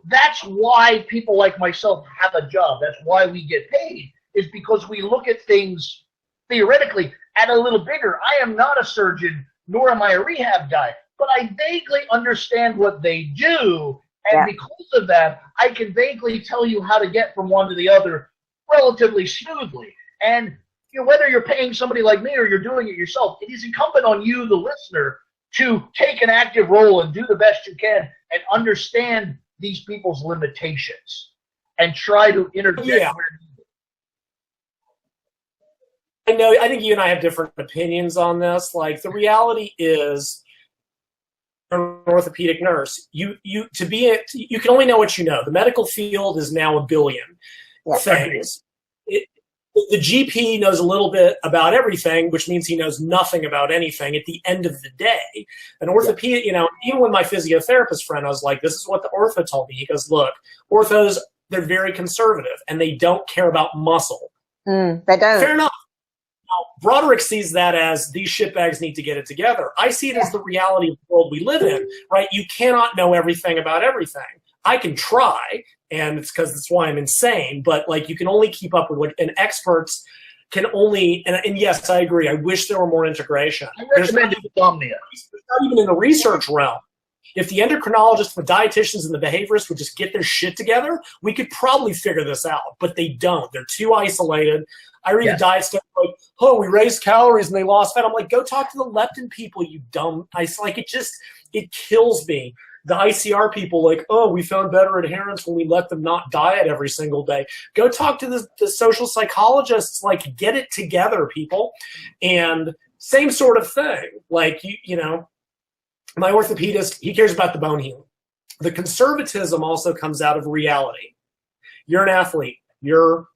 [SPEAKER 3] that's why people like myself have a job. That's why we get paid, is because we look at things theoretically at a little bigger. I am not a surgeon, nor am I a rehab guy, but I vaguely understand what they do. And because of that, I can vaguely tell you how to get from one to the other relatively smoothly. And whether you're paying somebody like me or you're doing it yourself, it is incumbent on you, the listener, to take an active role and do the best you can and understand these people's limitations and try to interject where needed.
[SPEAKER 4] I think you and I have different opinions on this. Like, the reality is, an orthopedic nurse, you can only know what you know. The medical field is now a billion things. The GP knows a little bit about everything, which means he knows nothing about anything at the end of the day. An orthopedic, even with my physiotherapist friend, I was like, this is what the ortho told me. He goes, look, orthos, they're very conservative and they don't care about muscle.
[SPEAKER 2] They don't.
[SPEAKER 4] Fair enough. Now, Broderick sees that as these shitbags need to get it together. I see it as the reality of the world we live in, right? You cannot know everything about everything. I can try, and it's because that's why I'm insane, but like, you can only keep up with what, and experts can only, and yes, I agree. I wish there were more integration.
[SPEAKER 3] I recommend insomnia.
[SPEAKER 4] It's not even in the research realm. If the endocrinologists, the dietitians, and the behaviorists would just get their shit together, we could probably figure this out, but they don't. They're too isolated. I read the diet stuff like, oh, we raised calories and they lost fat. I'm like, go talk to the leptin people, you dumb. It kills me. The ICR people, like, oh, we found better adherence when we let them not diet every single day. Go talk to the social psychologists. Like, get it together, people. And same sort of thing. Like, my orthopedist, he cares about the bone healing. The conservatism also comes out of reality. You're an athlete. You're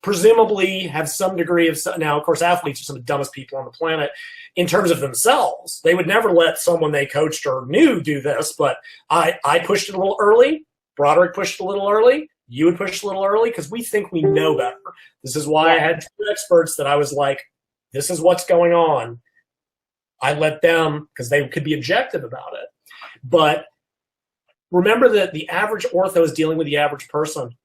[SPEAKER 4] presumably have some degree of, now, of course, athletes are some of the dumbest people on the planet in terms of themselves. They would never let someone they coached or knew do this, but I pushed it a little early. Broderick pushed it a little early. You would push it a little early because we think we know better. This is why I had two experts that I was like, this is what's going on. I let them, because they could be objective about it. But remember that the average ortho is dealing with the average person.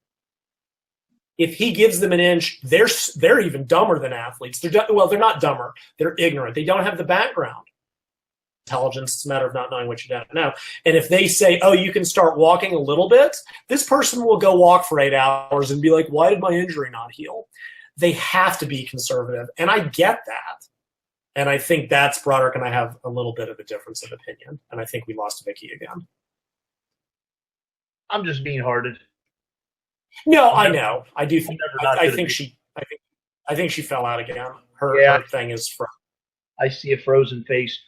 [SPEAKER 4] If he gives them an inch, they're even dumber than athletes. They're not dumber. They're ignorant. They don't have the background. Intelligence is a matter of not knowing what you don't know. And if they say, oh, you can start walking a little bit, this person will go walk for 8 hours and be like, why did my injury not heal? They have to be conservative. And I get that. And I think that's Broderick and I have a little bit of a difference of opinion. And I think we lost Vicky again.
[SPEAKER 3] I'm just being hearted.
[SPEAKER 4] No, I know. I do think. I think she fell out again. Her thing is from.
[SPEAKER 3] I see a frozen face.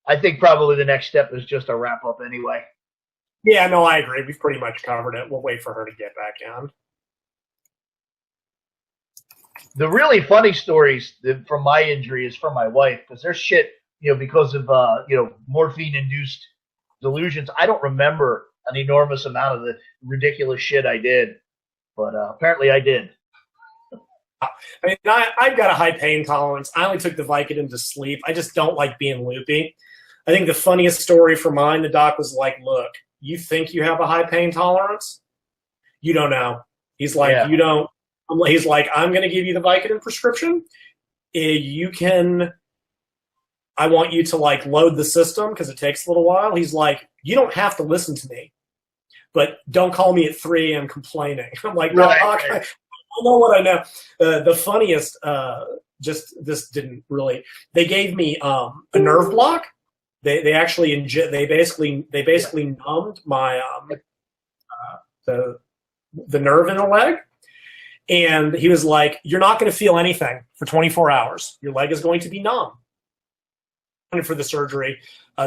[SPEAKER 3] I think probably the next step is just a wrap up anyway.
[SPEAKER 4] Yeah, no, I agree. We've pretty much covered it. We'll wait for her to get back in.
[SPEAKER 3] The really funny stories from my injury is from my wife, because there's shit, because of morphine induced delusions. I don't remember an enormous amount of the ridiculous shit I did, but apparently I did.
[SPEAKER 4] I mean, I've got a high pain tolerance. I only took the Vicodin to sleep. I just don't like being loopy. I think the funniest story for mine, the doc was like, look, you think you have a high pain tolerance? You don't know. He's like, you don't. He's like, I'm going to give you the Vicodin prescription. I want you to like load the system because it takes a little while. He's like, you don't have to listen to me, but don't call me at 3 a.m. complaining. I'm like, no, Doc, I know what I know. The funniest, this didn't really. They gave me a nerve block. They basically numbed my the nerve in the leg. And he was like, you're not going to feel anything for 24 hours. Your leg is going to be numb. For the surgery,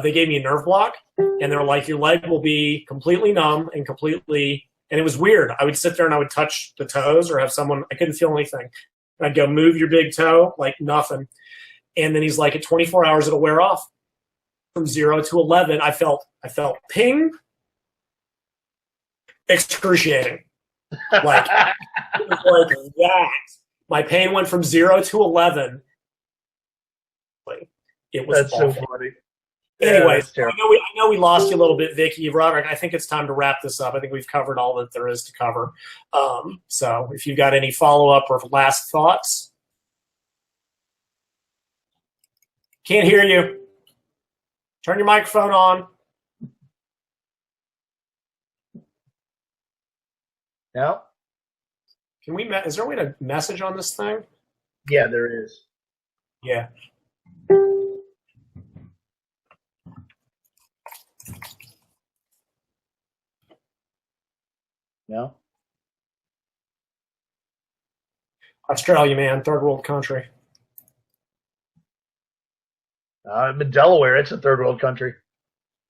[SPEAKER 4] they gave me a nerve block, and they were like, your leg will be completely numb and completely, and it was weird. I would sit there and I would touch the toes or have someone, I couldn't feel anything. I'd go, move your big toe, like nothing. And then he's like, at 24 hours, it'll wear off. From 0 to 11, I felt ping, excruciating. Like, it was like that. My pain went from 0 to 11. It was
[SPEAKER 3] That's
[SPEAKER 4] awful.
[SPEAKER 3] so funny.
[SPEAKER 4] Anyway,
[SPEAKER 3] Yeah,
[SPEAKER 4] I know we lost you a little bit, Vicky. Roderick, I think it's time to wrap this up. I think we've covered all that there is to cover. So if you've got any follow-up or last thoughts. Can't hear you. Turn your microphone on.
[SPEAKER 3] No?
[SPEAKER 4] Is there a way to message on this thing?
[SPEAKER 3] Yeah, there is.
[SPEAKER 4] Yeah.
[SPEAKER 3] No?
[SPEAKER 4] Australia, man, third world country.
[SPEAKER 3] I'm in Delaware. It's a third world country.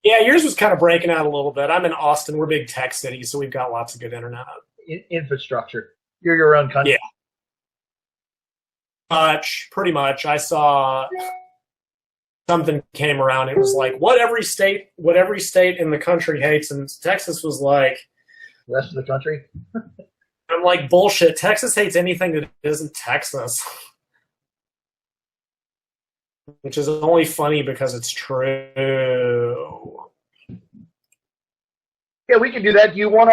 [SPEAKER 4] Yeah, yours was kind of breaking out a little bit. I'm in Austin. We're big tech cities, so we've got lots of good internet.
[SPEAKER 3] Infrastructure. You're your own country.
[SPEAKER 4] Yeah. Pretty much. I saw something came around. It was like, what every state in the country hates, and Texas was like,
[SPEAKER 3] The rest of the country?
[SPEAKER 4] I'm like, bullshit. Texas hates anything that isn't Texas. Which is only funny because it's true.
[SPEAKER 3] Yeah, we can do that. Do you want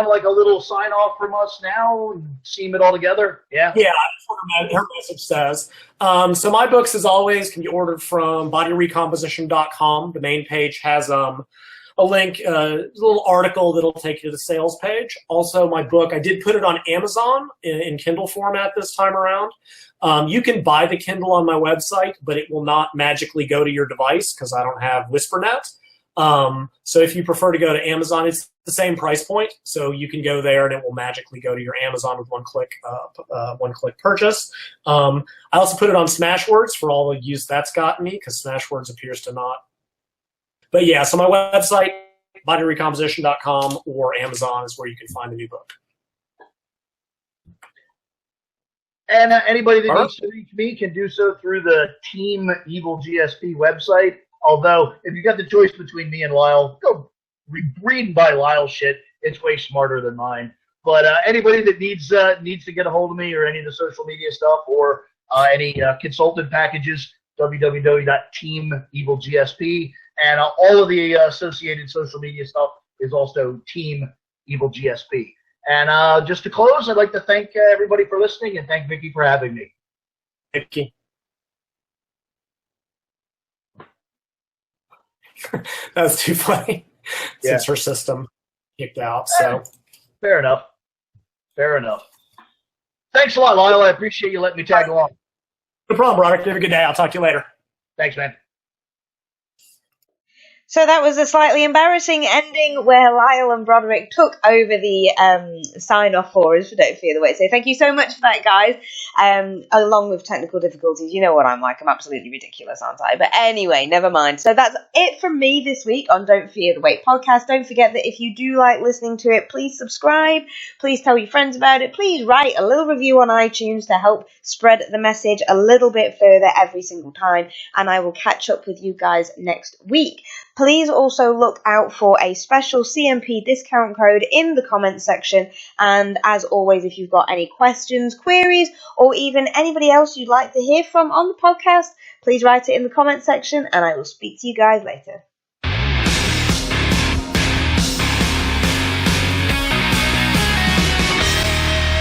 [SPEAKER 3] like a little sign off from us now and seam it all together? Yeah.
[SPEAKER 4] Yeah, that's what her message says. So my books, as always, can be ordered from bodyrecomposition.com. The main page has a link, a little article that'll take you to the sales page. Also, my book, I did put it on Amazon in Kindle format this time around. You can buy the Kindle on my website, but it will not magically go to your device because I don't have WhisperNet. So if you prefer to go to Amazon, it's the same price point. So you can go there and it will magically go to your Amazon with one click purchase. I also put it on Smashwords for all the use that's gotten me because Smashwords appears to not. But yeah, so my website, bodyrecomposition.com or Amazon is where you can find the new book.
[SPEAKER 3] And anybody that needs to reach me can do so through the TeamEvilGSP website. Although, if you got the choice between me and Lyle, go read and buy Lyle's shit. It's way smarter than mine. But anybody that needs to get a hold of me or any of the social media stuff or any consultant packages, www.TeamEvilGSP. And all of the associated social media stuff is also TeamEvilGSP. And just to close, I'd like to thank everybody for listening and thank Vicky for having me.
[SPEAKER 4] Vicky. That's too funny. Since her system kicked out. So
[SPEAKER 3] fair enough. Fair enough. Thanks a lot, Lyle. I appreciate you letting me tag along.
[SPEAKER 4] No problem, Roderick. Have a good day. I'll talk to you later.
[SPEAKER 3] Thanks, man.
[SPEAKER 2] So that was a slightly embarrassing ending where Lyle and Broderick took over the sign-off for us for Don't Fear the Wait. So thank you so much for that, guys. Along with technical difficulties, you know what I'm like. I'm absolutely ridiculous, aren't I? But anyway, never mind. So that's it from me this week on Don't Fear the Wait podcast. Don't forget that if you do like listening to it, please subscribe. Please tell your friends about it. Please write a little review on iTunes to help spread the message a little bit further every single time. And I will catch up with you guys next week. Please also look out for a special CMP discount code in the comments section. And as always, if you've got any questions, queries, or even anybody else you'd like to hear from on the podcast, please write it in the comments section and I will speak to you guys later.